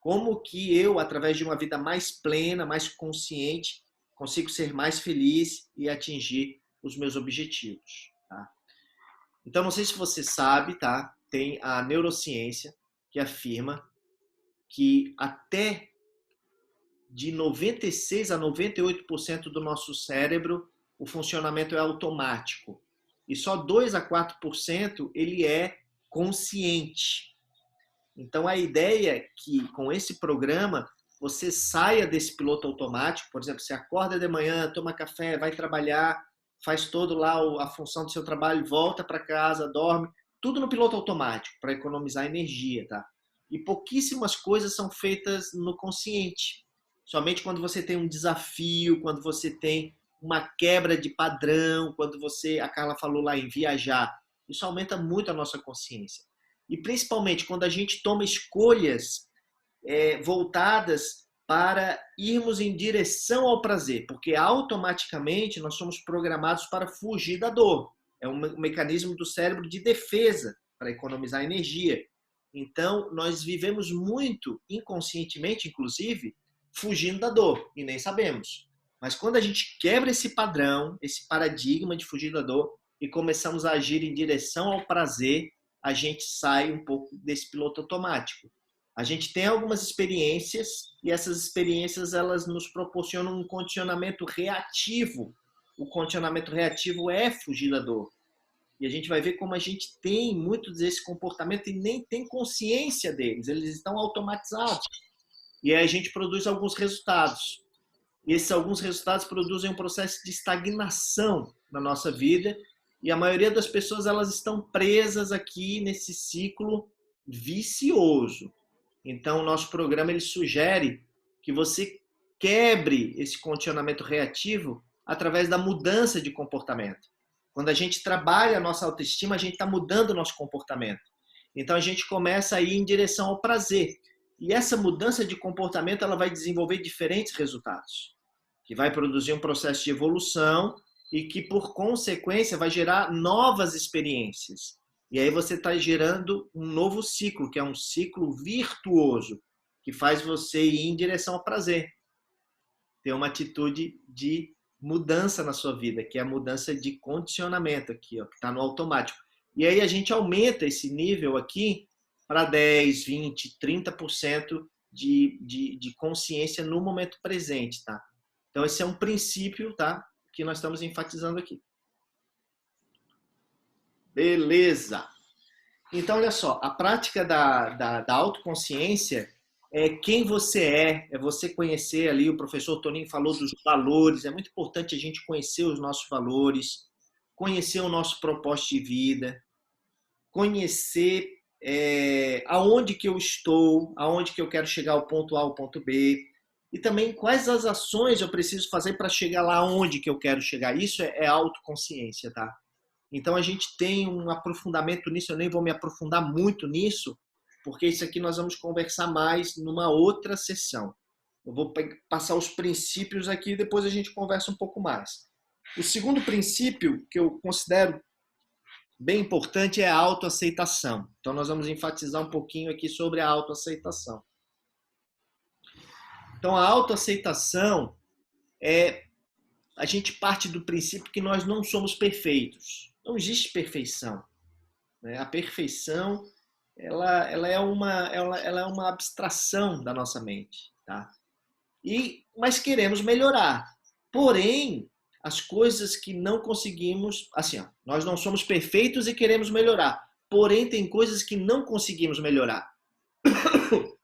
Como que eu, através de uma vida mais plena, mais consciente, consigo ser mais feliz e atingir os meus objetivos. Tá? Então, não sei se você sabe, tá? Tem a neurociência que afirma que até de 96% a 98% do nosso cérebro, o funcionamento é automático. E só 2% a 4% ele é consciente. Então, a ideia é que, com esse programa, você saia desse piloto automático. Por exemplo, você acorda de manhã, toma café, vai trabalhar, faz todo lá a função do seu trabalho, volta para casa, dorme. Tudo no piloto automático, para economizar energia, tá? E pouquíssimas coisas são feitas no consciente. Somente quando você tem um desafio, quando você tem uma quebra de padrão, quando você, a Carla falou lá em viajar, isso aumenta muito a nossa consciência. E principalmente quando a gente toma escolhas voltadas para irmos em direção ao prazer, porque automaticamente nós somos programados para fugir da dor. É um mecanismo do cérebro de defesa para economizar energia. Então, nós vivemos muito inconscientemente, inclusive, fugindo da dor e nem sabemos. Mas quando a gente quebra esse padrão, esse paradigma de fugir da dor e começamos a agir em direção ao prazer, a gente sai um pouco desse piloto automático. A gente tem algumas experiências e essas experiências elas nos proporcionam um condicionamento reativo. O condicionamento reativo é fugir da dor. E a gente vai ver como a gente tem muitos desse comportamento e nem tem consciência deles. Eles estão automatizados. E aí a gente produz alguns resultados. E esses alguns resultados produzem um processo de estagnação na nossa vida. E a maioria das pessoas elas estão presas aqui nesse ciclo vicioso. Então, o nosso programa ele sugere que você quebre esse condicionamento reativo através da mudança de comportamento. Quando a gente trabalha a nossa autoestima, a gente está mudando o nosso comportamento. Então, a gente começa a ir em direção ao prazer. E essa mudança de comportamento ela vai desenvolver diferentes resultados, que vai produzir um processo de evolução e que, por consequência, vai gerar novas experiências. E aí você está gerando um novo ciclo, que é um ciclo virtuoso, que faz você ir em direção ao prazer. Ter uma atitude de mudança na sua vida, que é a mudança de condicionamento aqui, ó, que está no automático. E aí a gente aumenta esse nível aqui para 10, 20, 30% de consciência no momento presente, tá? Então esse é um princípio, tá, que nós estamos enfatizando aqui. Beleza. Então, olha só, a prática da autoconsciência é quem você é você conhecer ali, o professor Toninho falou dos valores, é muito importante a gente conhecer os nossos valores, conhecer o nosso propósito de vida, conhecer aonde que eu estou, aonde que eu quero chegar ao ponto A, ao ponto B, e também quais as ações eu preciso fazer para chegar lá onde que eu quero chegar. Isso é autoconsciência, tá? Então, a gente tem um aprofundamento nisso, eu nem vou me aprofundar muito nisso, porque isso aqui nós vamos conversar mais numa outra sessão. Eu vou passar os princípios aqui e depois a gente conversa um pouco mais. O segundo princípio que eu considero bem importante é a autoaceitação. Então, nós vamos enfatizar um pouquinho aqui sobre a autoaceitação. Então, a autoaceitação a gente parte do princípio que nós não somos perfeitos. Não existe perfeição. A perfeição ela é uma abstração da nossa mente. Tá? Mas queremos melhorar. Porém, as coisas que não conseguimos... Assim, ó, nós não somos perfeitos e queremos melhorar. Porém, tem coisas que não conseguimos melhorar.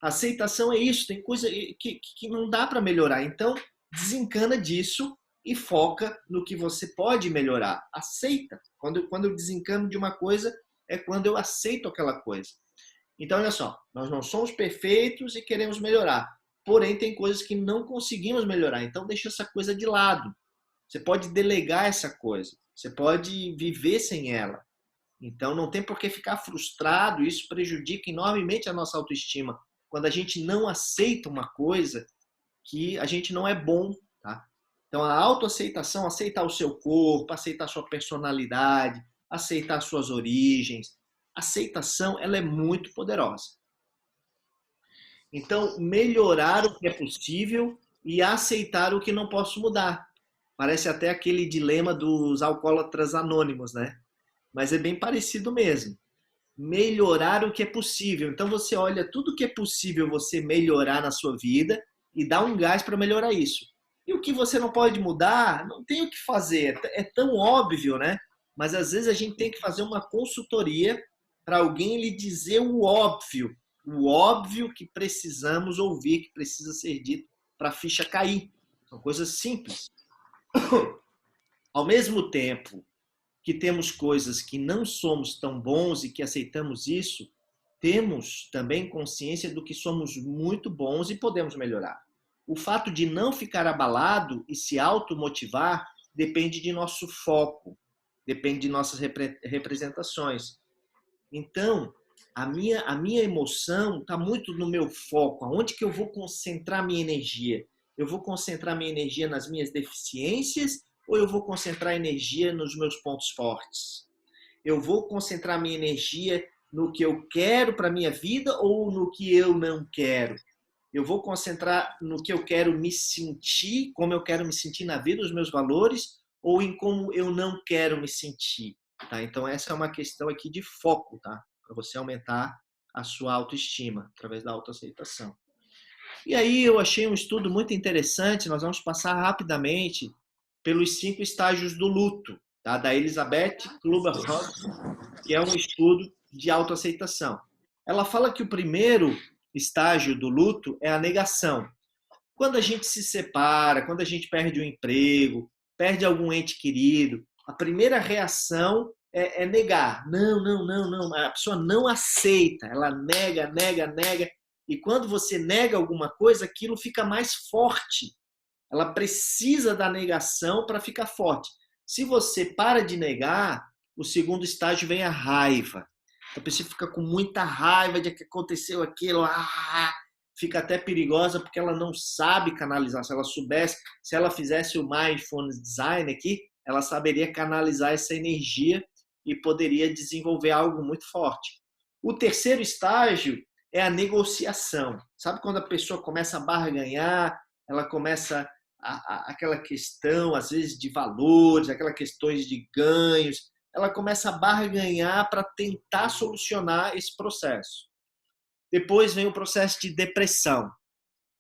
Aceitação é isso. Tem coisa que não dá para melhorar. Então, desencana disso e foca no que você pode melhorar. Aceita. Quando eu desencano de uma coisa, é quando eu aceito aquela coisa. Então, olha só, nós não somos perfeitos e queremos melhorar. Porém, tem coisas que não conseguimos melhorar. Então, deixa essa coisa de lado. Você pode delegar essa coisa. Você pode viver sem ela. Então, não tem por que ficar frustrado. Isso prejudica enormemente a nossa autoestima. Quando a gente não aceita uma coisa que a gente não é bom, tá? Então, a autoaceitação, aceitar o seu corpo, aceitar a sua personalidade, aceitar suas origens. Aceitação, ela é muito poderosa. Então, melhorar o que é possível e aceitar o que não posso mudar. Parece até aquele dilema dos alcoólatras anônimos, né? Mas é bem parecido mesmo. Melhorar o que é possível. Então, você olha tudo que é possível você melhorar na sua vida e dá um gás para melhorar isso. E o que você não pode mudar, não tem o que fazer. É tão óbvio, né? Mas às vezes a gente tem que fazer uma consultoria para alguém lhe dizer o óbvio que precisamos ouvir, que precisa ser dito para a ficha cair. São coisas simples. Ao mesmo tempo que temos coisas que não somos tão bons e que aceitamos isso, temos também consciência do que somos muito bons e podemos melhorar. O fato de não ficar abalado e se automotivar depende de nosso foco, depende de nossas representações. Então, a minha emoção está muito no meu foco. Aonde que eu vou concentrar minha energia? Eu vou concentrar minha energia nas minhas deficiências ou eu vou concentrar energia nos meus pontos fortes? Eu vou concentrar minha energia no que eu quero para a minha vida ou no que eu não quero? Eu vou concentrar no que eu quero me sentir, como eu quero me sentir na vida, os meus valores, ou em como eu não quero me sentir? Tá? Então, essa é uma questão aqui de foco, tá? Para você aumentar a sua autoestima, através da autoaceitação. E aí eu achei um estudo muito interessante, nós vamos passar rapidamente pelos 5 estágios do luto, tá? Da Elizabeth Kübler-Ross, que é um estudo de autoaceitação. Ela fala que o primeiro estágio do luto é a negação. Quando a gente se separa, quando a gente perde um emprego, perde algum ente querido, a primeira reação é negar. Não, não, não, não. A pessoa não aceita, ela nega, nega, nega. E quando você nega alguma coisa, aquilo fica mais forte. Ela precisa da negação para ficar forte. Se você para de negar, o segundo estágio vem a raiva. A pessoa fica com muita raiva de que aconteceu aquilo, fica até perigosa porque ela não sabe canalizar. Se ela soubesse, se ela fizesse o Mindfulness Design aqui, ela saberia canalizar essa energia e poderia desenvolver algo muito forte. O terceiro estágio é a negociação. Sabe quando a pessoa começa a barganhar, ela começa aquela questão, às vezes, de valores, aquelas questões de ganhos, ela começa a barganhar para tentar solucionar esse processo. Depois vem o processo de depressão.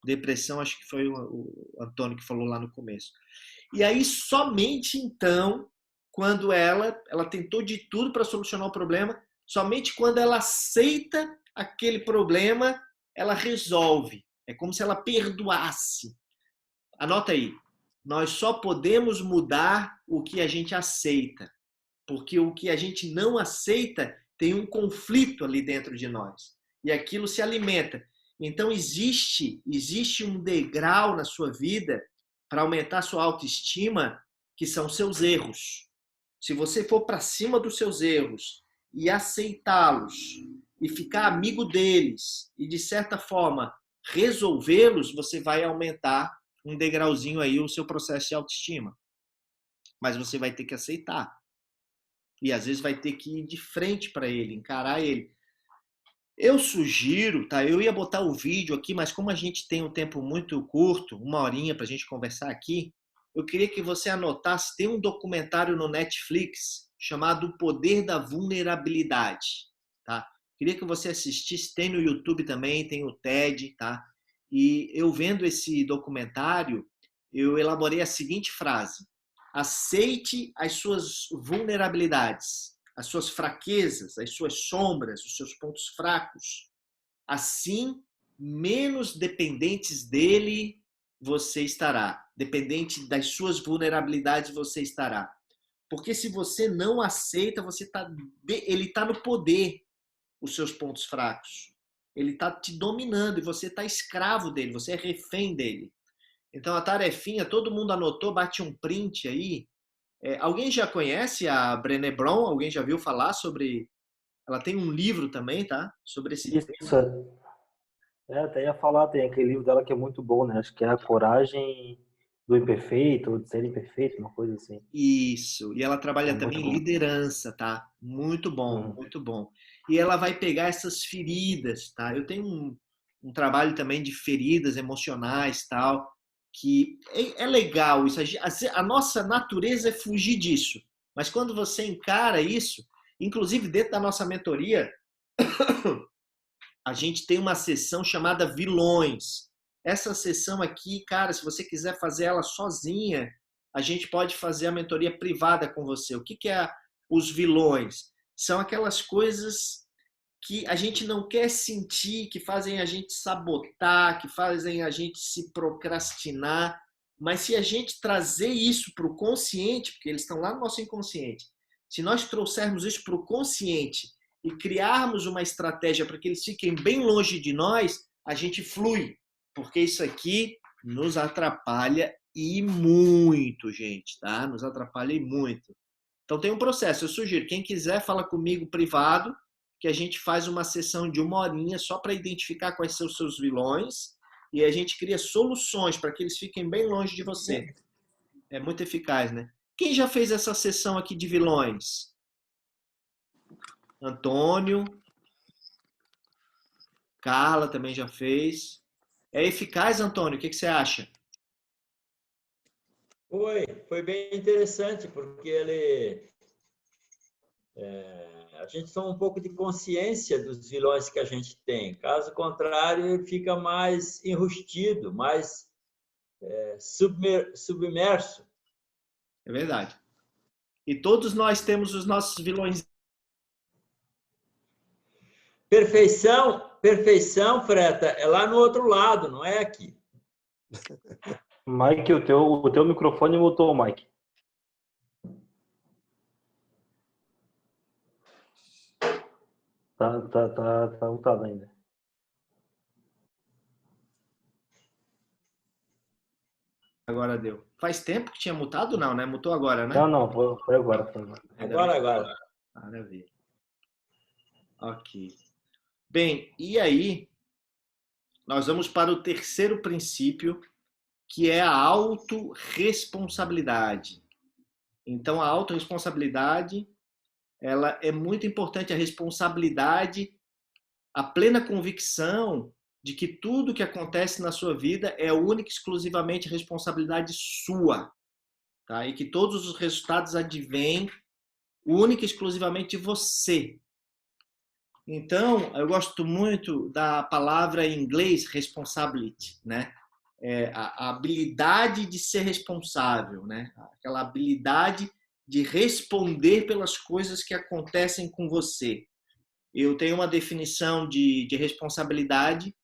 Depressão, acho que foi o Antônio que falou lá no começo. E aí, somente então, quando ela tentou de tudo para solucionar o problema, somente quando ela aceita aquele problema, ela resolve. É como se ela perdoasse. Anota aí. Nós só podemos mudar o que a gente aceita. Porque o que a gente não aceita tem um conflito ali dentro de nós. E aquilo se alimenta. Então, existe um degrau na sua vida para aumentar a sua autoestima, que são seus erros. Se você for para cima dos seus erros e aceitá-los, e ficar amigo deles, e de certa forma resolvê-los, você vai aumentar um degrauzinho aí o seu processo de autoestima. Mas você vai ter que aceitar. E às vezes vai ter que ir de frente para ele, encarar ele. Eu sugiro, tá? Eu ia botar o vídeo aqui, mas como a gente tem um tempo muito curto, 1 horinha para a gente conversar aqui, eu queria que você anotasse, tem um documentário no Netflix chamado O Poder da Vulnerabilidade, tá? Queria que você assistisse, tem no YouTube também, tem o TED, tá? E eu vendo esse documentário, eu elaborei a seguinte frase: aceite as suas vulnerabilidades, as suas fraquezas, as suas sombras, os seus pontos fracos. Assim, menos dependentes dele você estará. Dependente das suas vulnerabilidades você estará. Porque se você não aceita, ele está no poder, os seus pontos fracos. Ele está te dominando e você está escravo dele, você é refém dele. Então, a tarefinha, todo mundo anotou, bate um print aí. Alguém já conhece a Brené Brown? Alguém já viu falar sobre... Ela tem um livro também, tá? Sobre esse Isso, até ia falar, tem aquele livro dela que é muito bom, né? Acho que é A Coragem do Imperfeito, ou de Ser Imperfeito, uma coisa assim. Isso. E ela trabalha também em liderança, tá? Muito bom, muito bom. E ela vai pegar essas feridas, tá? Eu tenho um trabalho também de feridas emocionais, tal, que é legal isso. A nossa natureza é fugir disso. Mas quando você encara isso, inclusive dentro da nossa mentoria, a gente tem uma sessão chamada Vilões. Essa sessão aqui, cara, se você quiser fazer ela sozinha, a gente pode fazer a mentoria privada com você. O que é os vilões? São aquelas coisas que a gente não quer sentir, que fazem a gente sabotar, que fazem a gente se procrastinar. Mas se a gente trazer isso para o consciente, porque eles estão lá no nosso inconsciente, se nós trouxermos isso para o consciente e criarmos uma estratégia para que eles fiquem bem longe de nós, a gente flui. Porque isso aqui nos atrapalha e muito, gente, tá? Nos atrapalha e muito. Então tem um processo, eu sugiro, quem quiser fala comigo privado, que a gente faz uma sessão de 1 horinha só para identificar quais são os seus vilões e a gente cria soluções para que eles fiquem bem longe de você. É muito eficaz, né? Quem já fez essa sessão aqui de vilões? Antônio. Carla também já fez. É eficaz, Antônio? O que você acha? Foi bem interessante, porque ele A gente toma um pouco de consciência dos vilões que a gente tem. Caso contrário, ele fica mais enrustido, mais submerso. É verdade. E todos nós temos os nossos vilões. Perfeição, Freta, é lá no outro lado, não é aqui. Mike, o teu microfone mutou, Mike. Tá mutado ainda. Agora deu. Faz tempo que tinha mutado? Não, né? Mutou agora, né? Não, foi agora. Agora. Maravilha. Ok. Bem, e aí nós vamos para o terceiro princípio, que é a autorresponsabilidade. Então, a autorresponsabilidade, ela é muito importante, a responsabilidade, a plena convicção de que tudo que acontece na sua vida é única e exclusivamente responsabilidade sua, tá? E que todos os resultados advêm única e exclusivamente de você. Então, eu gosto muito da palavra em inglês responsibility, né? A habilidade de ser responsável, né? Aquela habilidade de responder pelas coisas que acontecem com você. Eu tenho uma definição de responsabilidade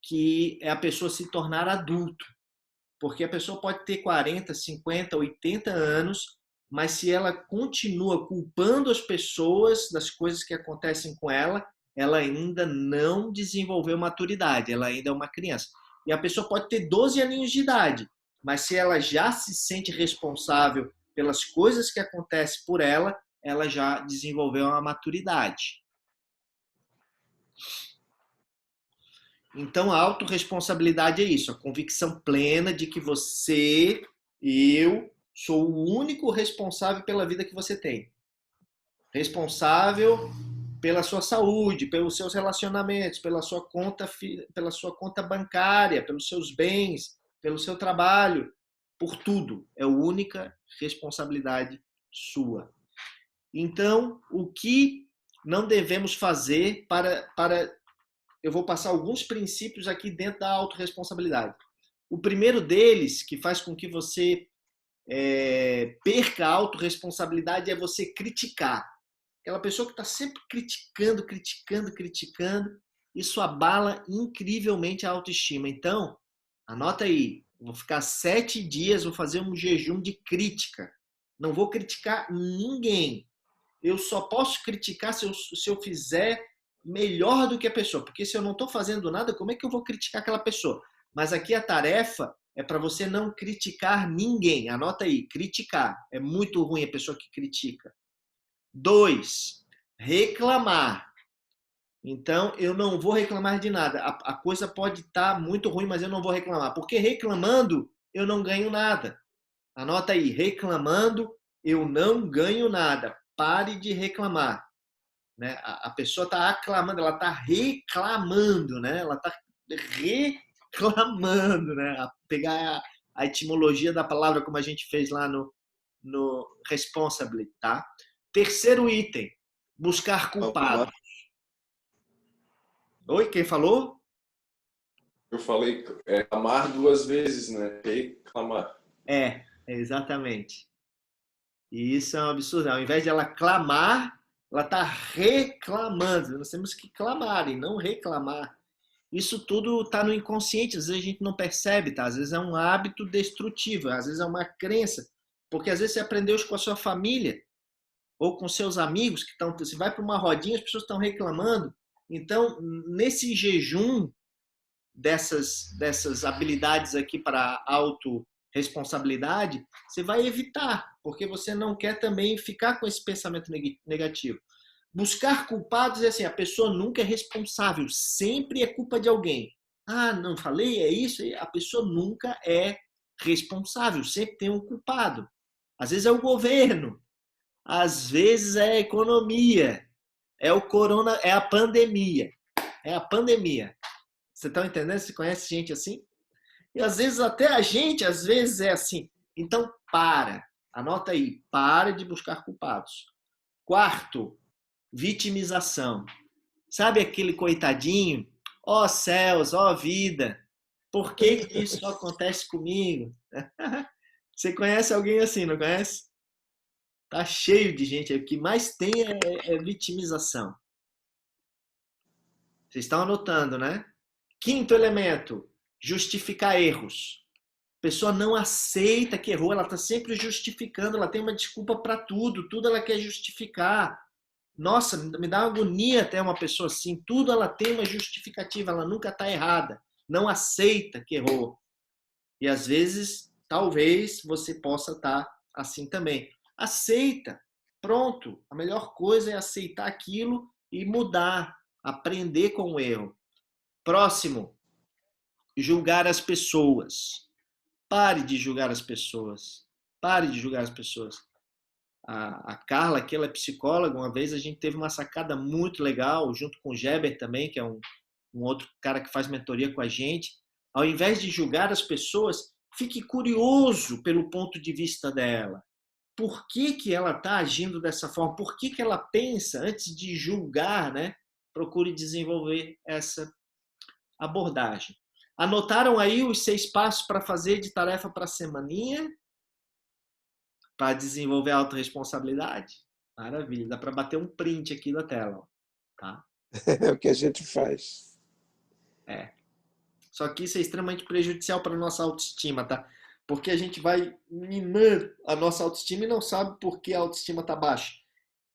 que é a pessoa se tornar adulto. Porque a pessoa pode ter 40, 50, 80 anos, mas se ela continua culpando as pessoas das coisas que acontecem com ela, ela ainda não desenvolveu maturidade, ela ainda é uma criança. E a pessoa pode ter 12 aninhos de idade, mas se ela já se sente responsável pelas coisas que acontecem por ela, ela já desenvolveu uma maturidade. Então, a autorresponsabilidade é isso, a convicção plena de que você, eu, sou o único responsável pela vida que você tem. Responsável pela sua saúde, pelos seus relacionamentos, pela sua conta bancária, pelos seus bens, pelo seu trabalho, por tudo. É a única responsabilidade sua. Então, o que não devemos fazer para eu vou passar alguns princípios aqui dentro da autorresponsabilidade. O primeiro deles, que faz com que você perca a autorresponsabilidade, é você criticar. Aquela pessoa que está sempre criticando, isso abala incrivelmente a autoestima. Então, anota aí, vou ficar 7 dias, vou fazer um jejum de crítica. Não vou criticar ninguém. Eu só posso criticar se eu fizer melhor do que a pessoa, porque se eu não estou fazendo nada, como é que eu vou criticar aquela pessoa? Mas aqui a tarefa é para você não criticar ninguém. Anota aí, criticar. É muito ruim a pessoa que critica. 2, reclamar. Então, eu não vou reclamar de nada. A coisa pode estar muito ruim, mas eu não vou reclamar, porque reclamando eu não ganho nada. Anota aí, reclamando eu não ganho nada. Pare de reclamar. Né? A pessoa está aclamando, ela está reclamando, né? Ela está reclamando, né? Pegar a etimologia da palavra como a gente fez lá no responsability, tá? Terceiro item, buscar culpados. Oi, quem falou? Eu falei amar 2 vezes, né? Reclamar. Exatamente. E isso é um absurdo. Ao invés de ela clamar, ela está reclamando. Nós temos que clamar e não reclamar. Isso tudo está no inconsciente. Às vezes a gente não percebe, tá? Às vezes é um hábito destrutivo, às vezes é uma crença. Porque às vezes você aprendeu isso com a sua família ou com seus amigos que estão... Você vai para uma rodinha, as pessoas estão reclamando. Então, nesse jejum dessas habilidades aqui para autorresponsabilidade, você vai evitar, porque você não quer também ficar com esse pensamento negativo. Buscar culpados é assim, a pessoa nunca é responsável, sempre é culpa de alguém. Ah, não falei, é isso? A pessoa nunca é responsável, sempre tem um culpado. Às vezes é o governo, às vezes é a economia, é o corona, é a pandemia. É a pandemia. Você está entendendo? Você conhece gente assim? E às vezes até a gente, às vezes é assim. Então, anota aí, para de buscar culpados. Quarto, Vitimização. Sabe aquele coitadinho? Ó céus, ó vida, por que que isso acontece comigo? Você conhece alguém assim, não conhece? Tá cheio de gente. O que mais tem é vitimização. Vocês estão anotando, né? Quinto elemento, justificar erros. A pessoa não aceita que errou, ela está sempre justificando, ela tem uma desculpa para tudo, tudo ela quer justificar. Nossa, me dá agonia até uma pessoa assim, tudo ela tem uma justificativa, ela nunca está errada, não aceita que errou. E às vezes, talvez você possa estar assim também. Aceita, pronto. A melhor coisa é aceitar aquilo e mudar, aprender com o erro. Próximo, julgar as pessoas. Pare de julgar as pessoas. Pare de julgar as pessoas. A Carla, que ela é psicóloga, uma vez a gente teve uma sacada muito legal, junto com o Geber também, que é um outro cara que faz mentoria com a gente. Ao invés de julgar as pessoas, fique curioso pelo ponto de vista dela. Por que que ela está agindo dessa forma? Por que que ela pensa antes de julgar, né? Procure desenvolver essa abordagem. Anotaram aí os 6 passos para fazer de tarefa para a semaninha? Para desenvolver a autorresponsabilidade? Maravilha, dá para bater um print aqui da tela. Ó, tá? É o que a gente faz. Só que isso é extremamente prejudicial para a nossa autoestima, tá? Porque a gente vai minando a nossa autoestima e não sabe por que a autoestima está baixa.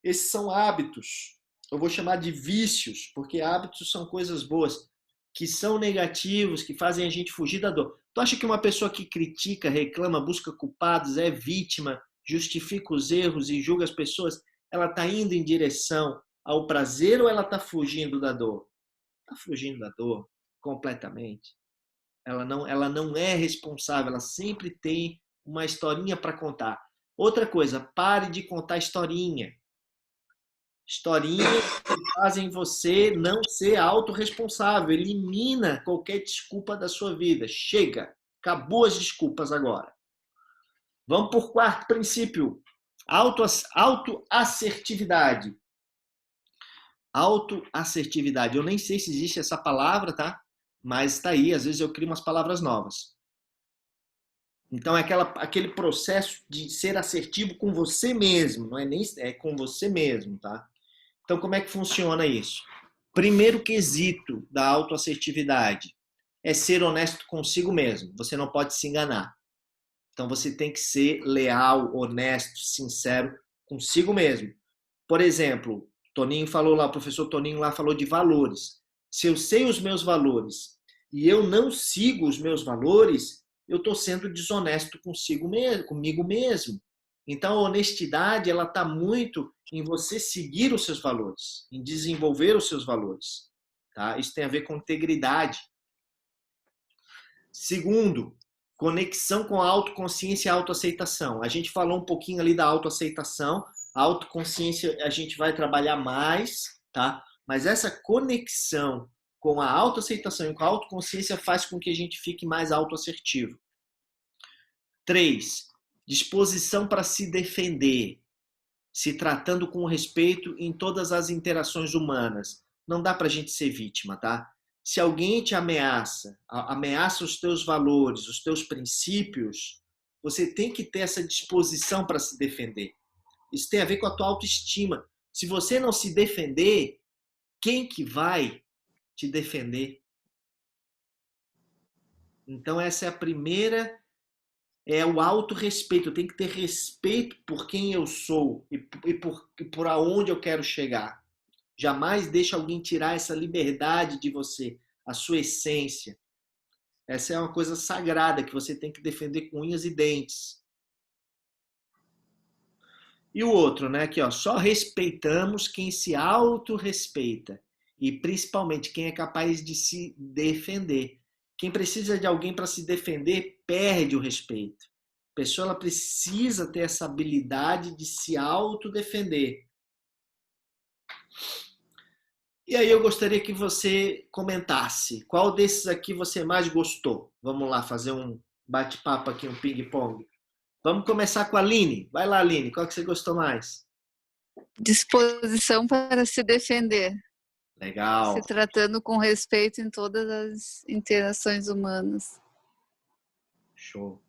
Esses são hábitos, eu vou chamar de vícios, porque hábitos são coisas boas, que são negativos, que fazem a gente fugir da dor. Tu acha que uma pessoa que critica, reclama, busca culpados, é vítima, justifica os erros e julga as pessoas, ela está indo em direção ao prazer ou ela está fugindo da dor? Está fugindo da dor completamente. Ela não é responsável, ela sempre tem uma historinha para contar. Outra coisa, pare de contar historinha. Historinhas que fazem você não ser autorresponsável. Elimina qualquer desculpa da sua vida. Chega. Acabou as desculpas agora. Vamos por quarto princípio. Autoassertividade. Autoassertividade. Eu nem sei se existe essa palavra, tá? Mas está aí. Às vezes eu crio umas palavras novas. Então é aquele processo de ser assertivo com você mesmo. Não é nem com você mesmo, tá? Então, como é que funciona isso? Primeiro quesito da autoassertividade é ser honesto consigo mesmo. Você não pode se enganar. Então, você tem que ser leal, honesto, sincero consigo mesmo. Por exemplo, Toninho falou lá, o professor Toninho lá falou de valores. Se eu sei os meus valores e eu não sigo os meus valores, eu estou sendo desonesto comigo mesmo. Então, a honestidade ela está muito em você seguir os seus valores, em desenvolver os seus valores. Tá? Isso tem a ver com integridade. Segundo, conexão com a autoconsciência e a autoaceitação. A gente falou um pouquinho ali da autoaceitação. A autoconsciência a gente vai trabalhar mais, tá? Mas essa conexão com a autoaceitação e com a autoconsciência faz com que a gente fique mais autoassertivo. 3. Disposição para se defender, se tratando com respeito em todas as interações humanas. Não dá para a gente ser vítima, tá? Se alguém te ameaça os teus valores, os teus princípios, você tem que ter essa disposição para se defender. Isso tem a ver com a tua autoestima. Se você não se defender, quem que vai te defender? Então essa é a primeira... É o autorrespeito. Eu tenho que ter respeito por quem eu sou e por aonde eu quero chegar. Jamais deixe alguém tirar essa liberdade de você, a sua essência. Essa é uma coisa sagrada que você tem que defender com unhas e dentes. E o outro, né? Aqui, ó, só respeitamos quem se autorrespeita e principalmente quem é capaz de se defender. Quem precisa de alguém para se defender perde o respeito. A pessoa ela precisa ter essa habilidade de se autodefender. E aí eu gostaria que você comentasse qual desses aqui você mais gostou. Vamos lá fazer um bate-papo aqui, um ping-pong. Vamos começar com a Aline. Vai lá, Aline. Qual que você gostou mais? disposição para se defender, Legal. se tratando com respeito em todas as interações humanas. Show.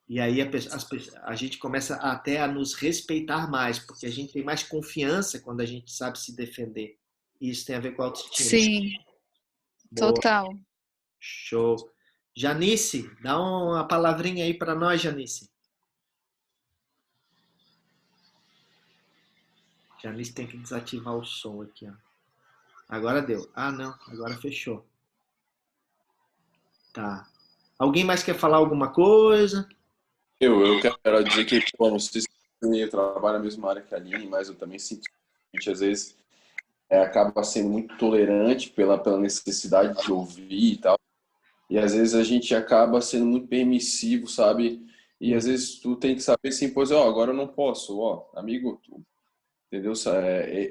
E aí a gente começa até a nos respeitar mais, porque a gente tem mais confiança quando a gente sabe se defender. E isso tem a ver com a autoestima. Sim, Boa. total. Show. Janice, dá uma palavrinha aí para nós, Janice. Janice tem que desativar o som aqui, ó. Agora deu. Ah, não. Agora fechou. Tá. Alguém mais quer falar alguma coisa? Eu quero dizer que, pô, não sei se eu trabalho na mesma área que a Aline, mas eu também sinto que a gente, às vezes, acaba sendo muito tolerante pela necessidade de ouvir e tal. E, às vezes, a gente acaba sendo muito permissivo, sabe? E, às vezes, tu tem que saber se impor, agora eu não posso, amigo, entendeu?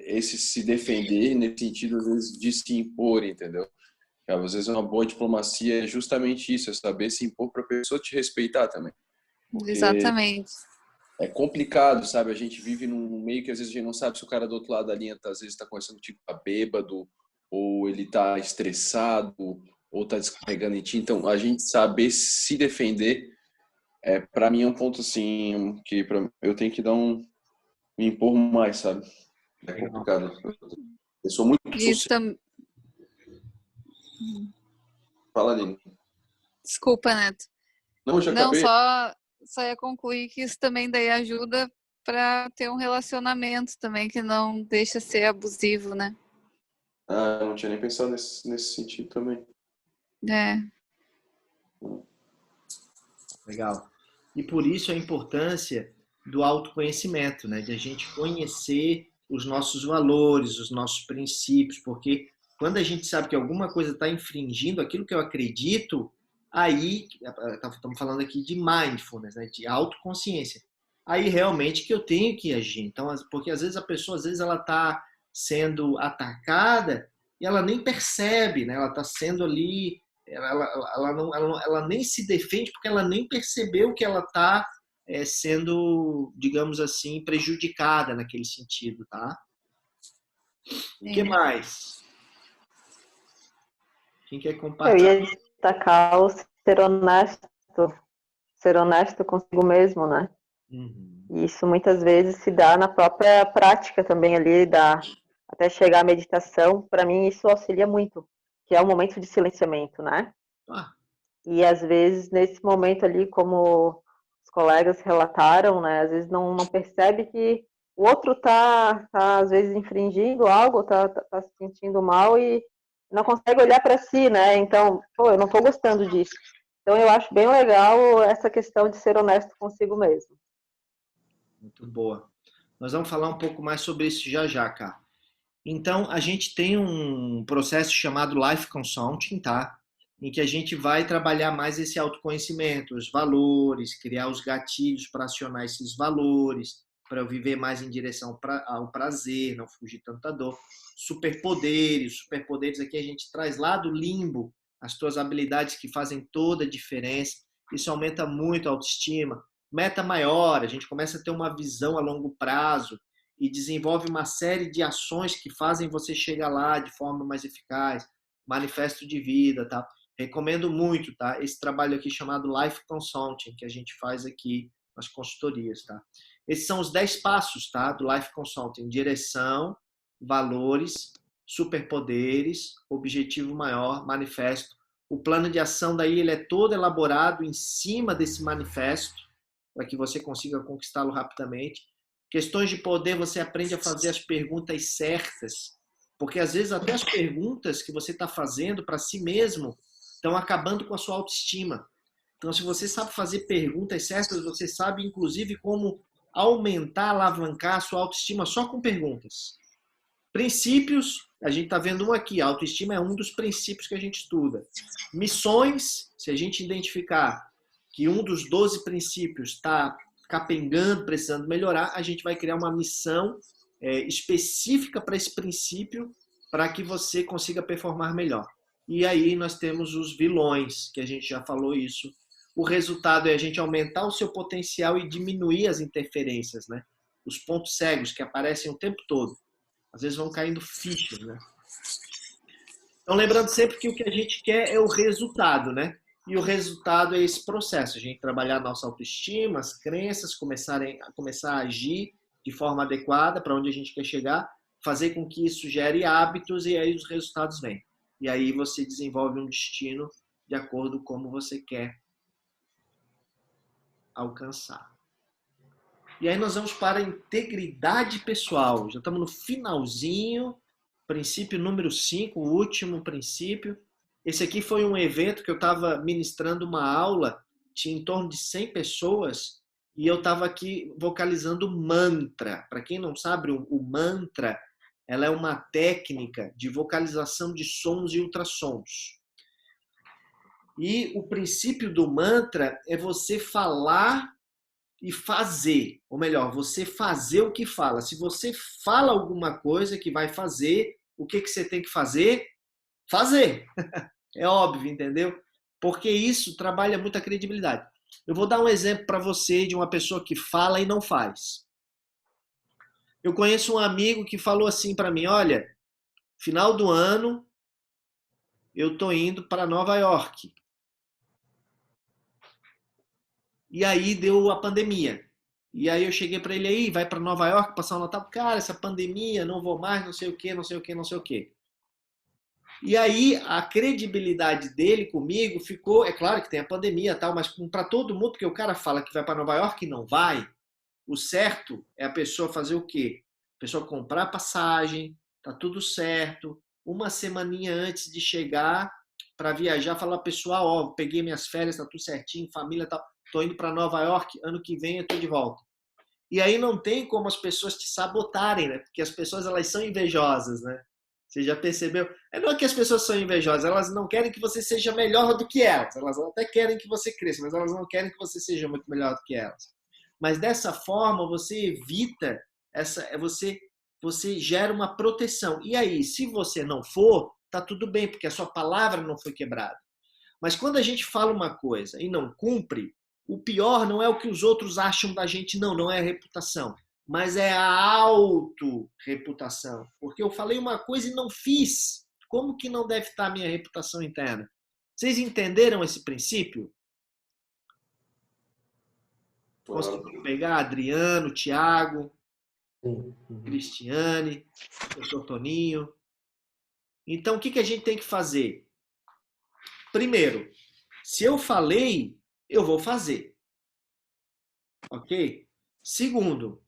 Esse se defender nesse sentido, às vezes, de se impor, entendeu? Às vezes, uma boa diplomacia é justamente isso, é saber se impor para a pessoa te respeitar também. Porque exatamente. é complicado, sabe? A gente vive num meio que às vezes a gente não sabe se o cara do outro lado da linha às vezes está conversando contigo, tá bêbado, ou ele tá estressado, ou tá descarregando em ti. Então, a gente saber se defender, para mim é um ponto assim que eu tenho que me impor mais, sabe? É complicado. Eu sou muito social. Fala, Aline. Desculpa, Neto. Não, já acabei. Só ia concluir que isso também daí ajuda para ter um relacionamento também que não deixa ser abusivo, né? Ah, eu não tinha nem pensado nesse sentido também. Legal. E por isso a importância do autoconhecimento, né? De a gente conhecer os nossos valores, os nossos princípios, porque quando a gente sabe que alguma coisa está infringindo aquilo que eu acredito, aí, estamos falando aqui de mindfulness, né? De autoconsciência. Aí realmente que eu tenho que agir. Então, porque às vezes a pessoa, ela está sendo atacada e ela nem percebe, né? Ela está sendo ali, ela nem se defende porque ela nem percebeu que ela está sendo, digamos assim, prejudicada naquele sentido, tá? O que mais? Quem quer compartilhar? Eu ia destacar o ser honesto consigo mesmo, né? Uhum. E isso muitas vezes se dá na própria prática também ali, até chegar à meditação. Para mim isso auxilia muito, que é um momento de silenciamento, né? E às vezes nesse momento ali, como os colegas relataram, né? Às vezes não percebe que o outro tá às vezes infringindo algo, tá se sentindo mal e não consegue olhar para si, né? Então, eu não estou gostando disso. Então, eu acho bem legal essa questão de ser honesto consigo mesmo. Muito boa. Nós vamos falar um pouco mais sobre isso já, cara. Então, a gente tem um processo chamado Life Consulting, tá? Em que a gente vai trabalhar mais esse autoconhecimento, os valores, criar os gatilhos para acionar esses valores, para eu viver mais em direção ao prazer, não fugir tanto da dor. Superpoderes aqui a gente traz lá do limbo as tuas habilidades que fazem toda a diferença. Isso aumenta muito a autoestima. Meta maior, a gente começa a ter uma visão a longo prazo e desenvolve uma série de ações que fazem você chegar lá de forma mais eficaz. Manifesto de vida, tá? Recomendo muito, tá? Esse trabalho aqui chamado Life Consulting, que a gente faz aqui nas consultorias, tá? Esses são os 10 passos, tá? Do Life Consulting. Direção, valores, superpoderes, objetivo maior, manifesto. O plano de ação daí ele é todo elaborado em cima desse manifesto, para que você consiga conquistá-lo rapidamente. Questões de poder, você aprende a fazer as perguntas certas, porque às vezes até as perguntas que você está fazendo para si mesmo estão acabando com a sua autoestima. Então, se você sabe fazer perguntas certas, você sabe inclusive como aumentar, alavancar a sua autoestima só com perguntas. Princípios, a gente está vendo um aqui, a autoestima é um dos princípios que a gente estuda. Missões, se a gente identificar que um dos 12 princípios está capengando, precisando melhorar, a gente vai criar uma missão específica para esse princípio para que você consiga performar melhor. E aí nós temos os vilões, que a gente já falou isso. O resultado é a gente aumentar o seu potencial e diminuir as interferências, né? os pontos cegos que aparecem o tempo todo. Às vezes vão caindo fichas, né? Então, lembrando sempre que o que a gente quer é o resultado, né? E o resultado é esse processo, a gente trabalhar a nossa autoestima, as crenças, começar a agir de forma adequada para onde a gente quer chegar, fazer com que isso gere hábitos e aí os resultados vêm. E aí você desenvolve um destino de acordo com como você quer alcançar. E aí nós vamos para a integridade pessoal. Já estamos no finalzinho, princípio número 5, o último princípio. Esse aqui foi um evento que eu estava ministrando uma aula, tinha em torno de 100 pessoas, e eu estava aqui vocalizando mantra. Para quem não sabe, o mantra, ela é uma técnica de vocalização de sons e ultrassons. E o princípio do mantra é você falar e fazer. Ou melhor, você fazer o que fala. Se você fala alguma coisa que vai fazer, o que você tem que fazer? Fazer. É óbvio, entendeu? Porque isso trabalha muito a credibilidade. Eu vou dar um exemplo para você de uma pessoa que fala e não faz. Eu conheço um amigo que falou assim para mim, olha, final do ano eu tô indo para Nova York. E aí deu a pandemia. E aí eu cheguei para ele aí, vai para Nova York passar o Natal? Cara, essa pandemia, não vou mais, não sei o quê, não sei o quê, não sei o quê. E aí a credibilidade dele comigo ficou, é claro que tem a pandemia e tal, mas para todo mundo, porque o cara fala que vai para Nova York e não vai, o certo é a pessoa fazer o quê? A pessoa comprar passagem, tá tudo certo, uma semaninha antes de chegar para viajar, falar, pessoal, ó, peguei minhas férias, tá tudo certinho, família e tal, tô indo para Nova York, ano que vem eu tô de volta. E aí não tem como as pessoas te sabotarem, né? Porque as pessoas, elas são invejosas, né? Você já percebeu? Não é que as pessoas são invejosas, elas não querem que você seja melhor do que elas. Elas até querem que você cresça, mas elas não querem que você seja muito melhor do que elas. Mas dessa forma você evita você gera uma proteção. E aí, se você não for, tá tudo bem, porque a sua palavra não foi quebrada. Mas quando a gente fala uma coisa e não cumpre, o pior não é o que os outros acham da gente, não é a reputação, mas é a auto-reputação. Porque eu falei uma coisa e não fiz. Como que não deve estar a minha reputação interna? Vocês entenderam esse princípio? Conseguiram pegar Adriano, Tiago, Cristiane, professor Toninho? Então, o que a gente tem que fazer? Primeiro, se eu falei, eu vou fazer. Ok? Segundo,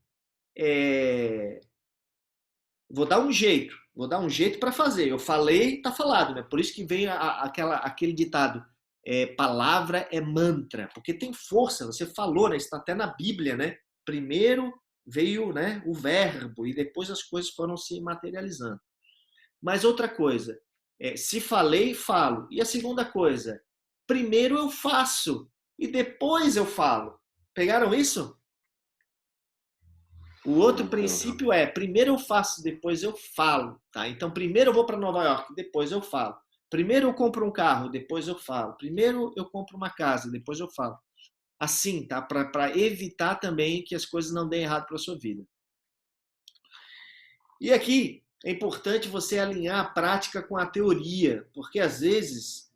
vou dar um jeito para fazer. Eu falei, tá falado, né? Por isso que vem aquele ditado, palavra é mantra, porque tem força, você falou, né? Está até na Bíblia, né? Primeiro veio, né, o verbo e depois as coisas foram se materializando. Mas outra coisa, se falei, falo. E a segunda coisa, primeiro eu faço e depois eu falo. Pegaram isso? O outro princípio é, primeiro eu faço, depois eu falo. Tá? Então, primeiro eu vou para Nova York, depois eu falo. Primeiro eu compro um carro, depois eu falo. Primeiro eu compro uma casa, depois eu falo. Assim, tá? Para evitar também que as coisas não deem errado para a sua vida. E aqui é importante você alinhar a prática com a teoria, porque às vezes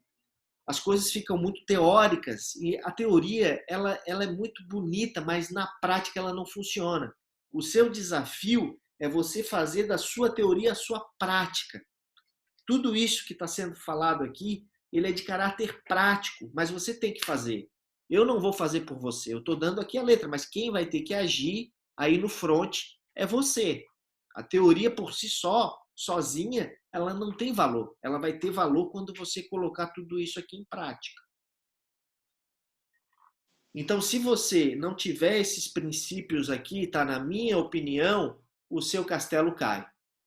as coisas ficam muito teóricas e a teoria ela é muito bonita, mas na prática ela não funciona. O seu desafio é você fazer da sua teoria a sua prática. Tudo isso que está sendo falado aqui, ele é de caráter prático, mas você tem que fazer. Eu não vou fazer por você, eu estou dando aqui a letra, mas quem vai ter que agir aí no front é você. A teoria por si só, sozinha, ela não tem valor. Ela vai ter valor quando você colocar tudo isso aqui em prática. Então, se você não tiver esses princípios aqui, tá, na minha opinião, o seu castelo cai.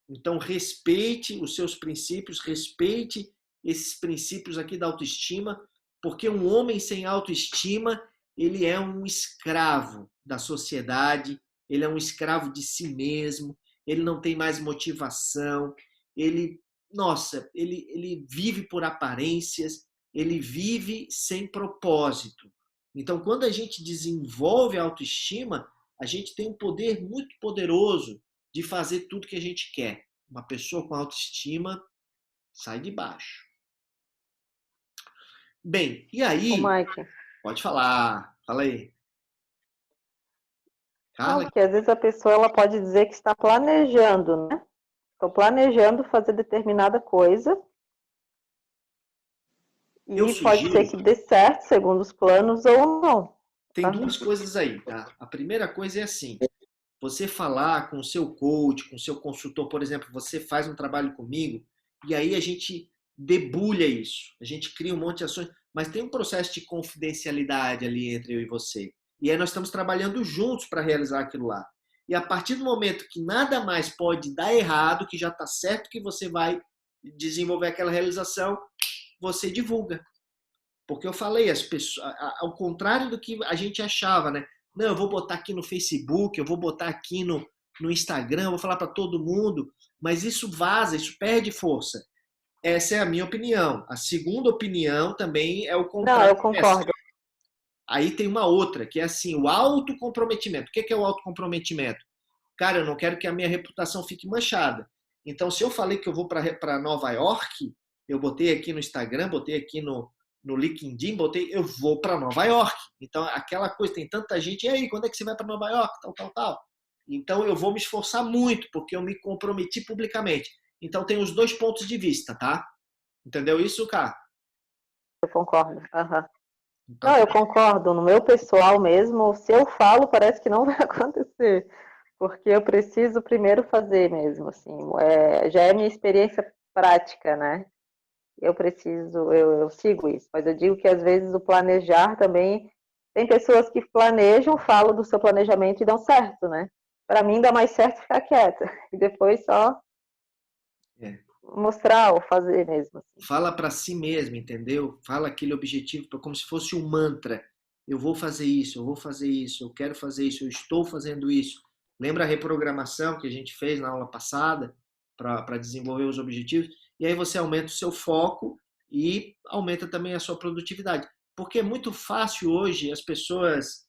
Então, respeite os seus princípios, respeite esses princípios aqui da autoestima, porque um homem sem autoestima, ele é um escravo da sociedade, ele é um escravo de si mesmo, ele não tem mais motivação, ele vive por aparências, ele vive sem propósito. Então, quando a gente desenvolve a autoestima, a gente tem um poder muito poderoso de fazer tudo que a gente quer. Uma pessoa com autoestima sai de baixo. Bem, e aí... Ô, Mike. Pode falar. Fala aí. Não, porque às vezes a pessoa ela pode dizer que está planejando, né? Estou planejando fazer determinada coisa e pode ser que dê certo, segundo os planos, ou não. Tem duas coisas aí, tá? A primeira coisa é assim, você falar com o seu coach, com o seu consultor, por exemplo, você faz um trabalho comigo e aí a gente debulha isso, a gente cria um monte de ações, mas tem um processo de confidencialidade ali entre eu e você. E aí nós estamos trabalhando juntos para realizar aquilo lá. E a partir do momento que nada mais pode dar errado, que já está certo que você vai desenvolver aquela realização, você divulga. Porque eu falei, as pessoas, ao contrário do que a gente achava, né? Não, eu vou botar aqui no Facebook, eu vou botar aqui no Instagram, eu vou falar para todo mundo, mas isso vaza, isso perde força. Essa é a minha opinião. A segunda opinião também é o contrário. Não, eu concordo. Aí tem uma outra, que é assim, o autocomprometimento. O que é o autocomprometimento? Cara, eu não quero que a minha reputação fique manchada. Então, se eu falei que eu vou para Nova York, eu botei aqui no Instagram, botei aqui no LinkedIn, eu vou para Nova York. Então, aquela coisa, tem tanta gente, e aí, quando é que você vai para Nova York? Tal. Então, eu vou me esforçar muito, porque eu me comprometi publicamente. Então, tem os dois pontos de vista, tá? Entendeu isso, Cá? Eu concordo. Uhum. Não, eu concordo. No meu pessoal mesmo, se eu falo, parece que não vai acontecer. Porque eu preciso primeiro fazer mesmo, assim. Já é minha experiência prática, né? Eu sigo isso. Mas eu digo que às vezes o planejar também... Tem pessoas que planejam, falam do seu planejamento e dão certo, né? Para mim, dá mais certo ficar quieta. E depois só mostrar ou fazer mesmo. Assim. Fala para si mesmo, entendeu? Fala aquele objetivo como se fosse um mantra. Eu vou fazer isso, eu vou fazer isso, eu quero fazer isso, eu estou fazendo isso. Lembra a reprogramação que a gente fez na aula passada para desenvolver os objetivos? E aí você aumenta o seu foco e aumenta também a sua produtividade. Porque é muito fácil hoje as pessoas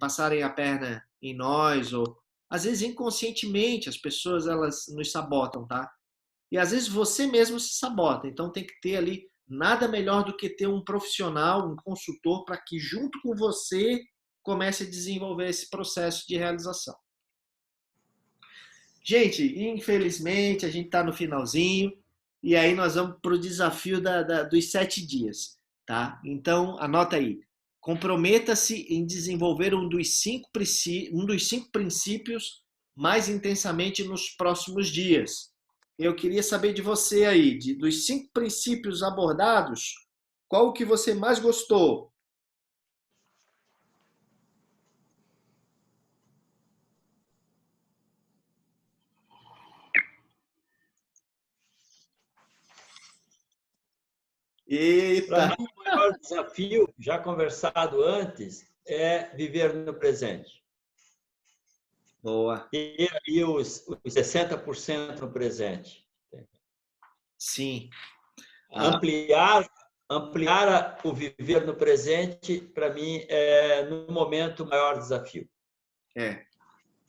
passarem a perna em nós, ou às vezes inconscientemente as pessoas elas nos sabotam, tá? E às vezes você mesmo se sabota. Então tem que ter ali nada melhor do que ter um profissional, um consultor, para que junto com você comece a desenvolver esse processo de realização. Gente, infelizmente a gente está no finalzinho e aí nós vamos para o desafio dos 7 dias. Tá? Então, anota aí. Comprometa-se em desenvolver um dos 5 princípios mais intensamente nos próximos dias. Eu queria saber de você aí, dos 5 princípios abordados, qual o que você mais gostou? Para mim, o maior desafio, já conversado antes, é viver no presente. Boa. Ter aí os 60% no presente. Sim. Ampliar o viver no presente, para mim, é, no momento, o maior desafio.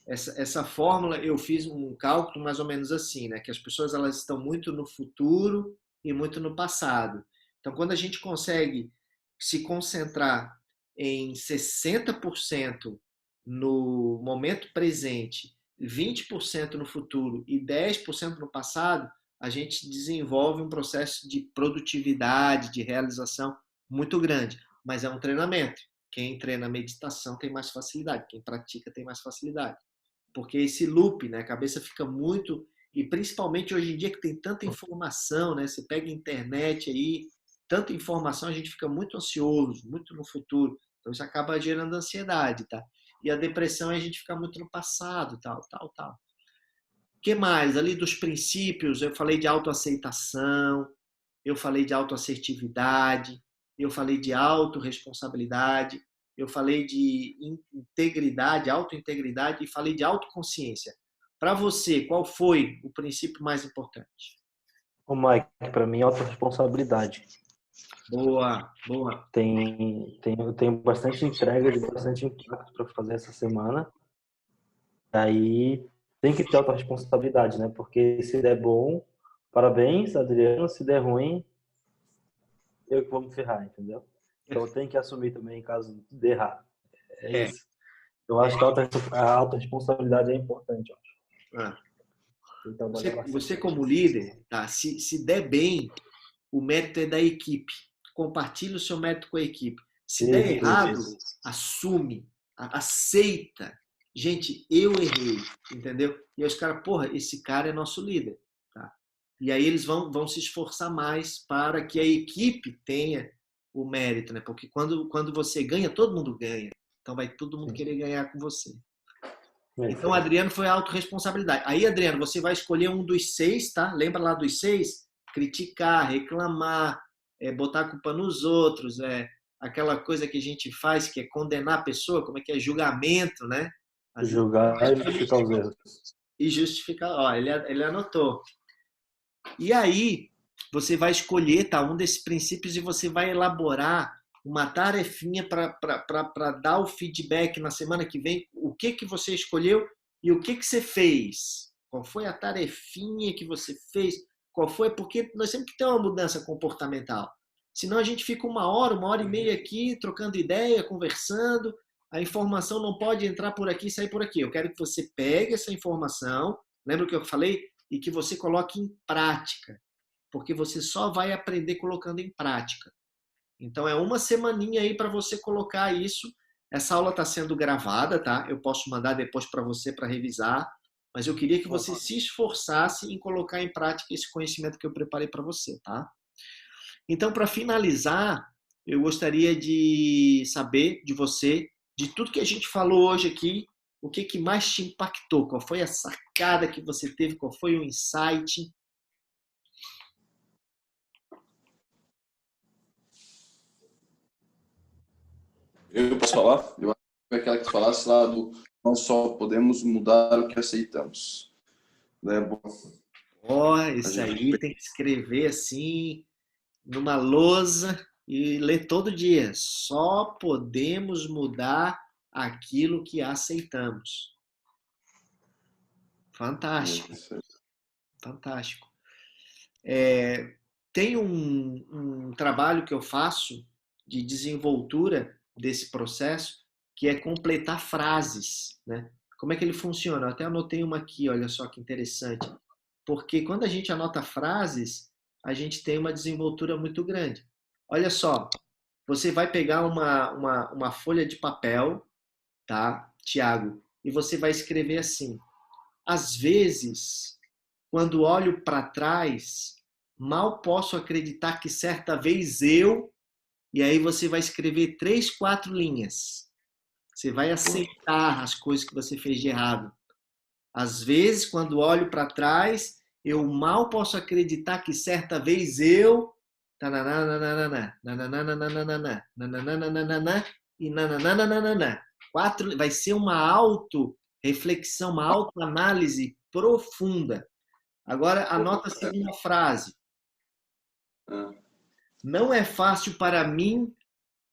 Essa fórmula, eu fiz um cálculo mais ou menos assim, né? Que as pessoas elas estão muito no futuro e muito no passado. Então, quando a gente consegue se concentrar em 60% no momento presente, 20% no futuro e 10% no passado, a gente desenvolve um processo de produtividade, de realização muito grande. Mas é um treinamento. Quem treina meditação tem mais facilidade, quem pratica tem mais facilidade. Porque esse loop, né, a cabeça fica muito... E principalmente hoje em dia que tem tanta informação, né? Você pega a internet aí, tanta informação, a gente fica muito ansioso, muito no futuro. Então isso acaba gerando ansiedade, tá? E a depressão é a gente ficar muito no passado, tal. O que mais? Ali dos princípios, eu falei de autoaceitação, eu falei de autoassertividade, eu falei de autorresponsabilidade, eu falei de integridade, autointegridade e falei de autoconsciência. Para você, qual foi o princípio mais importante? Ô, Mike, para mim, autorresponsabilidade. Boa, boa. Eu tenho bastante entrega de bastante impacto para fazer essa semana. Aí tem que ter autorresponsabilidade, né? Porque se der bom, parabéns, Adriano. Se der ruim, eu que vou me ferrar, entendeu? Então eu tenho que assumir também caso dê errado. É É. isso. Eu acho que a autorresponsabilidade é importante, eu acho. Ah. Tem que trabalhar bastante. Você como líder, tá? Se der bem, o mérito é da equipe. Compartilhe o seu mérito com a equipe. Se der errado, assume, aceita. Gente, eu errei, entendeu? E aí os caras, porra, esse cara é nosso líder, tá? E aí eles vão se esforçar mais para que a equipe tenha o mérito, né? Porque quando você ganha, todo mundo ganha. Então vai todo mundo querer ganhar com você. Então, Adriano, foi a autorresponsabilidade. Aí, Adriano, você vai escolher um dos 6, tá? Lembra lá dos 6? Criticar, reclamar, botar a culpa nos outros, aquela coisa que a gente faz, que é condenar a pessoa, como é que é? Julgamento, né? Julgar e justificar os erros. E justificar. Ó, ele anotou. E aí, você vai escolher, tá? Um desses princípios e você vai elaborar uma tarefinha para dar o feedback na semana que vem, o que você escolheu e o que você fez. Qual foi a tarefinha que você fez? Qual foi? Porque nós temos que ter uma mudança comportamental. Senão a gente fica 1 hora e meia aqui, trocando ideia, conversando. A informação não pode entrar por aqui e sair por aqui. Eu quero que você pegue essa informação, lembra o que eu falei? E que você coloque em prática. Porque você só vai aprender colocando em prática. Então, é uma semaninha aí para você colocar isso. Essa aula está sendo gravada, tá? Eu posso mandar depois para você para revisar, mas eu queria que você se esforçasse em colocar em prática esse conhecimento que eu preparei para você, tá? Então, para finalizar, eu gostaria de saber de você, de tudo que a gente falou hoje aqui, o que mais te impactou? Qual foi a sacada que você teve? Qual foi o insight? Eu posso falar? Eu acho que foi aquela que tu falasse lá do nós só podemos mudar o que aceitamos. Né? Bom, Isso aí tem que escrever assim, numa lousa e ler todo dia. Só podemos mudar aquilo que aceitamos. Fantástico. Fantástico. Tem um trabalho que eu faço de desenvoltura desse processo, que é completar frases, né? Como é que ele funciona? Eu até anotei uma aqui, olha só que interessante. Porque quando a gente anota frases, a gente tem uma desenvoltura muito grande. Olha só, você vai pegar uma folha de papel, tá, Tiago? E você vai escrever assim: às vezes, quando olho para trás, mal posso acreditar que certa vez eu... E aí você vai escrever 3, 4 linhas. Você vai aceitar as coisas que você fez de errado. Às vezes, quando olho para trás, eu mal posso acreditar que certa vez eu... E vai ser uma auto-reflexão, uma autoanálise profunda. Agora, anota a segunda frase. Não é fácil para mim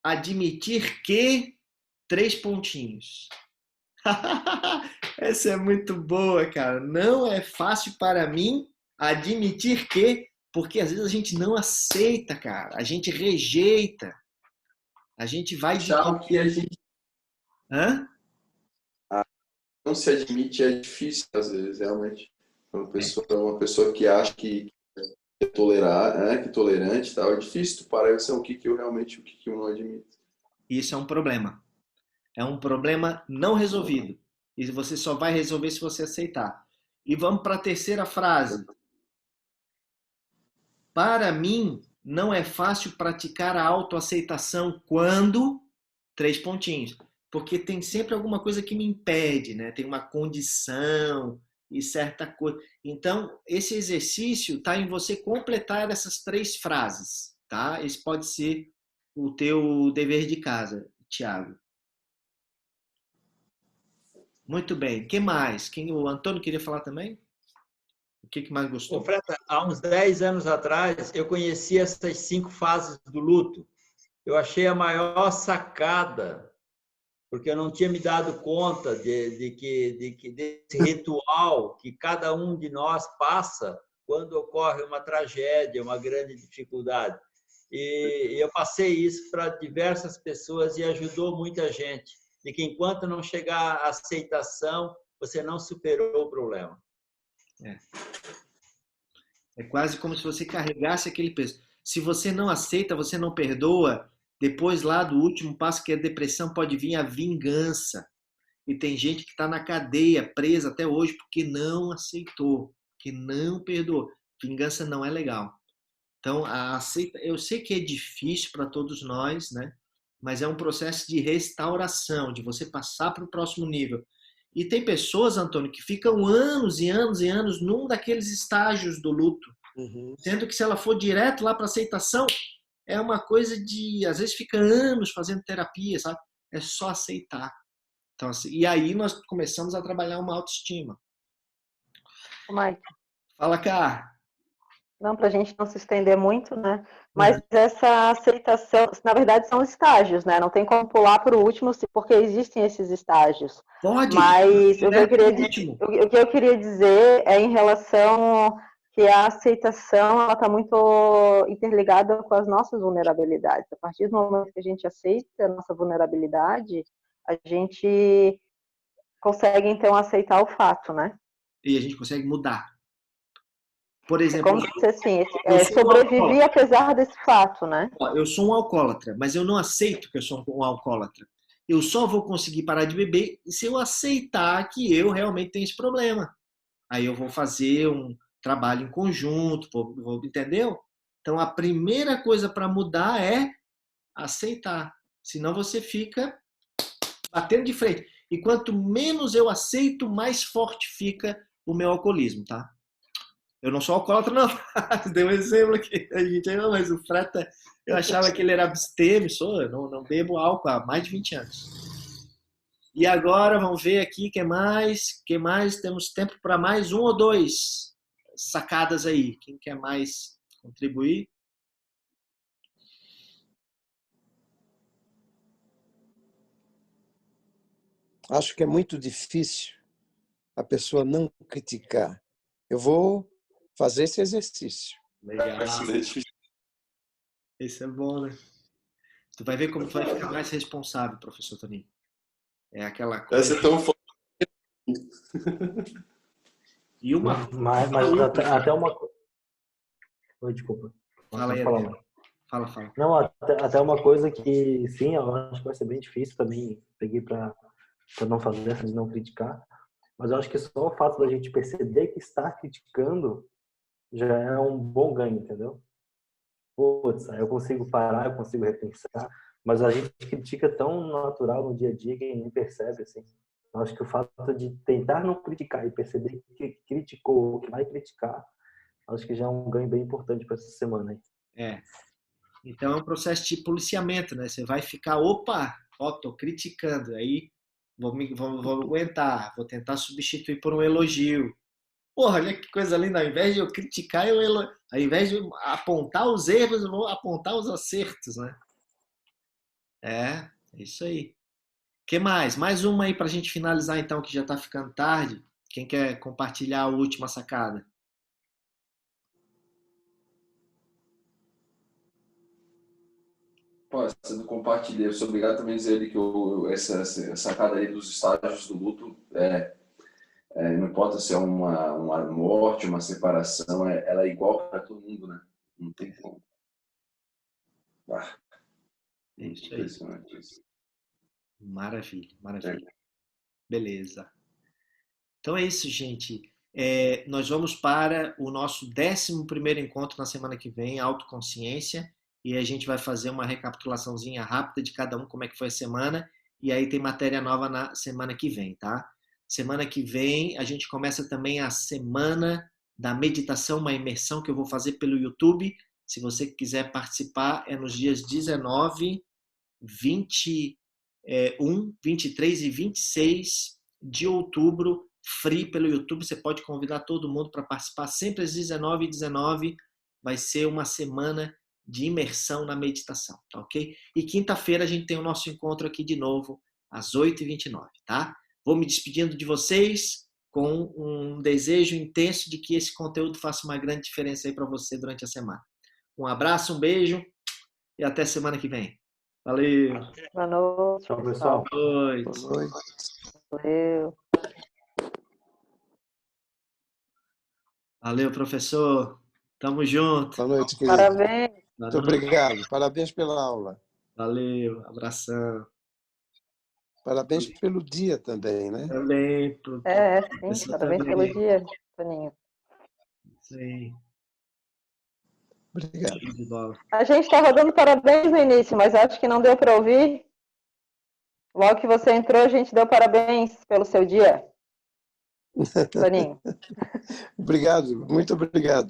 admitir que... 3 pontinhos. Essa é muito boa, cara. Não é fácil para mim admitir que... Porque às vezes a gente não aceita, cara. A gente rejeita. A gente vai... Achar que a gente... Hã? Não se admite é difícil, às vezes, realmente. Uma pessoa que acha que é tolerante, tal, é difícil tu parar e pensar o que eu realmente, o que eu não admito. Isso é um problema. É um problema não resolvido. E você só vai resolver se você aceitar. E vamos para a terceira frase. Para mim, não é fácil praticar a autoaceitação quando... 3 pontinhos. Porque tem sempre alguma coisa que me impede, né? Tem uma condição e certa coisa. Então, esse exercício está em você completar essas 3 frases, tá? Esse pode ser o teu dever de casa, Tiago. Muito bem. O que mais? O Antônio queria falar também? O que mais gostou? Ô, Freta, há uns 10 anos atrás, eu conheci essas 5 fases do luto. Eu achei a maior sacada, porque eu não tinha me dado conta desse ritual que cada um de nós passa quando ocorre uma tragédia, uma grande dificuldade. E eu passei isso para diversas pessoas e ajudou muita gente. De que enquanto não chegar à aceitação, você não superou o problema. É quase como se você carregasse aquele peso. Se você não aceita, você não perdoa, depois lá do último passo, que é a depressão, pode vir a vingança. E tem gente que está na cadeia, presa até hoje, porque não aceitou, porque não perdoou. Vingança não é legal. Então, eu sei que é difícil para todos nós, né? Mas é um processo de restauração, de você passar para o próximo nível. E tem pessoas, Antônio, que ficam anos e anos e anos num daqueles estágios do luto. Sendo que se ela for direto lá para aceitação, é uma coisa de, às vezes fica anos fazendo terapia, sabe? É só aceitar. Então, assim, e aí nós começamos a trabalhar uma autoestima. Mike. Fala, cá. Não, para a gente não se estender muito, né? Mas essa aceitação, na verdade, são estágios, né? Não tem como pular para o último, porque existem esses estágios. Pode. Mas o que eu queria dizer é em relação que a aceitação ela está muito interligada com as nossas vulnerabilidades. A partir do momento que a gente aceita a nossa vulnerabilidade, a gente consegue, então, aceitar o fato, né? E a gente consegue mudar. Por exemplo, como se assim, sobrevivi apesar desse fato, né? Eu sou um alcoólatra, mas eu não aceito que eu sou um alcoólatra. Eu só vou conseguir parar de beber se eu aceitar que eu realmente tenho esse problema. Aí eu vou fazer um trabalho em conjunto, entendeu? Então a primeira coisa para mudar é aceitar. Senão você fica batendo de frente. E quanto menos eu aceito, mais forte fica o meu alcoolismo, tá? Eu não sou alcoólatra, não. Dei um exemplo aqui. A gente, mas o Freta, eu achava que ele era abstêmio, eu não bebo álcool há mais de 20 anos. E agora, vamos ver aqui, o que mais? Temos tempo para mais 1 ou 2 sacadas aí. Quem quer mais contribuir? Acho que é muito difícil a pessoa não criticar. Eu vou fazer esse exercício. Legal. Esse é bom, né? Tu vai ver como tu vai ficar mais responsável, professor Toninho. É aquela coisa... Essa é tão foda. E uma... Mas até uma coisa... Oi, desculpa. Fala aí, Fala. Não, até uma coisa que, sim, eu acho que vai ser bem difícil também. Peguei para não fazer essa de não criticar. Mas eu acho que só o fato da gente perceber que está criticando já é um bom ganho, entendeu? Putz, aí eu consigo parar, eu consigo repensar, mas a gente critica tão natural no dia a dia que ninguém percebe, assim. Eu acho que o fato de tentar não criticar e perceber que criticou, que vai criticar, acho que já é um ganho bem importante para essa semana aí. Então é um processo de policiamento, né? Você vai ficar, tô criticando, aí vou aguentar, vou tentar substituir por um elogio. Porra, olha que coisa linda, ao invés de eu criticar, ao invés de apontar os erros, eu vou apontar os acertos, né? É isso aí. O que mais? Mais uma aí pra gente finalizar então, que já tá ficando tarde. Quem quer compartilhar a última sacada? Pô, você não compartilhei. Eu sou obrigado também a dizer que essa sacada aí dos estágios do luto, não importa se é uma morte, uma separação, ela é igual para todo mundo, né? Não tem como. É isso aí. Maravilha. Beleza. Então é isso, gente. Nós vamos para o nosso 11º encontro na semana que vem, Autoconsciência. E a gente vai fazer uma recapitulaçãozinha rápida de cada um, como é que foi a semana, e aí tem matéria nova na semana que vem, tá? Semana que vem a gente começa também a semana da meditação, uma imersão que eu vou fazer pelo YouTube. Se você quiser participar, é nos dias 19, 21, 23 e 26 de outubro, free pelo YouTube. Você pode convidar todo mundo para participar. Sempre às 19h19 vai ser uma semana de imersão na meditação, tá ok? E quinta-feira a gente tem o nosso encontro aqui de novo, às 8h29, tá? Vou me despedindo de vocês com um desejo intenso de que esse conteúdo faça uma grande diferença aí para você durante a semana. Um abraço, um beijo e até semana que vem. Valeu! Boa noite. Tchau, pessoal. Boa noite. Boa noite. Valeu. Valeu, professor. Tamo junto. Boa noite, querido. Parabéns. Muito obrigado. Parabéns pela aula. Valeu, abração. Parabéns pelo dia também, né? Também. Sim. Isso Parabéns também. pelo dia, Toninho. Sim. Obrigado. Show de bola. A gente está rodando parabéns no início, mas acho que não deu para ouvir. Logo que você entrou, a gente deu parabéns pelo seu dia. Toninho. Obrigado, muito obrigado.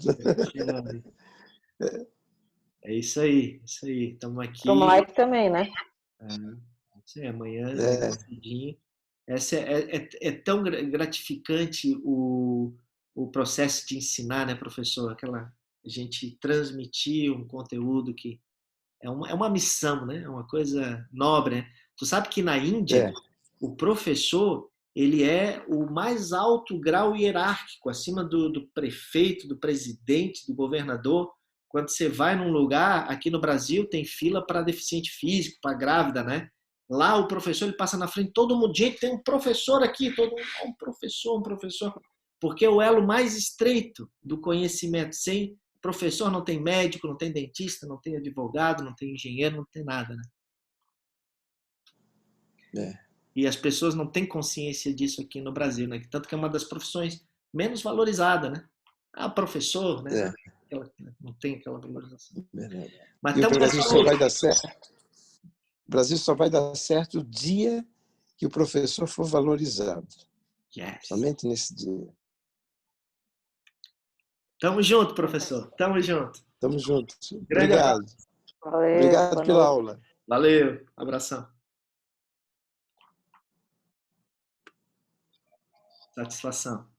É isso aí, isso aí. Estamos aqui. Pro Mike também, né? Isso aí, amanhã, É. cedinho. É tão gratificante o processo de ensinar, né, professor? A gente transmitir um conteúdo que é uma missão, né? É uma coisa nobre, né? Tu sabe que na Índia, o professor, ele é o mais alto grau hierárquico, acima do prefeito, do presidente, do governador. Quando você vai num lugar, aqui no Brasil, tem fila para deficiente físico, para grávida, né? Lá o professor, ele passa na frente, todo mundo, gente, tem um professor aqui, todo mundo, um professor. Porque é o elo mais estreito do conhecimento. Sem professor não tem médico, não tem dentista, não tem advogado, não tem engenheiro, não tem nada, né? E as pessoas não têm consciência disso aqui no Brasil, né? Tanto que é uma das profissões menos valorizadas, né? Professor, né? Não tem aquela valorização. Mas E o Brasil só vai dar certo. O Brasil só vai dar certo o dia que o professor for valorizado. Yes. Somente nesse dia. Tamo junto, professor. Tamo junto. Tamo junto. Grande Obrigado. Valeu, Obrigado pela aula. Valeu. Abração. Satisfação.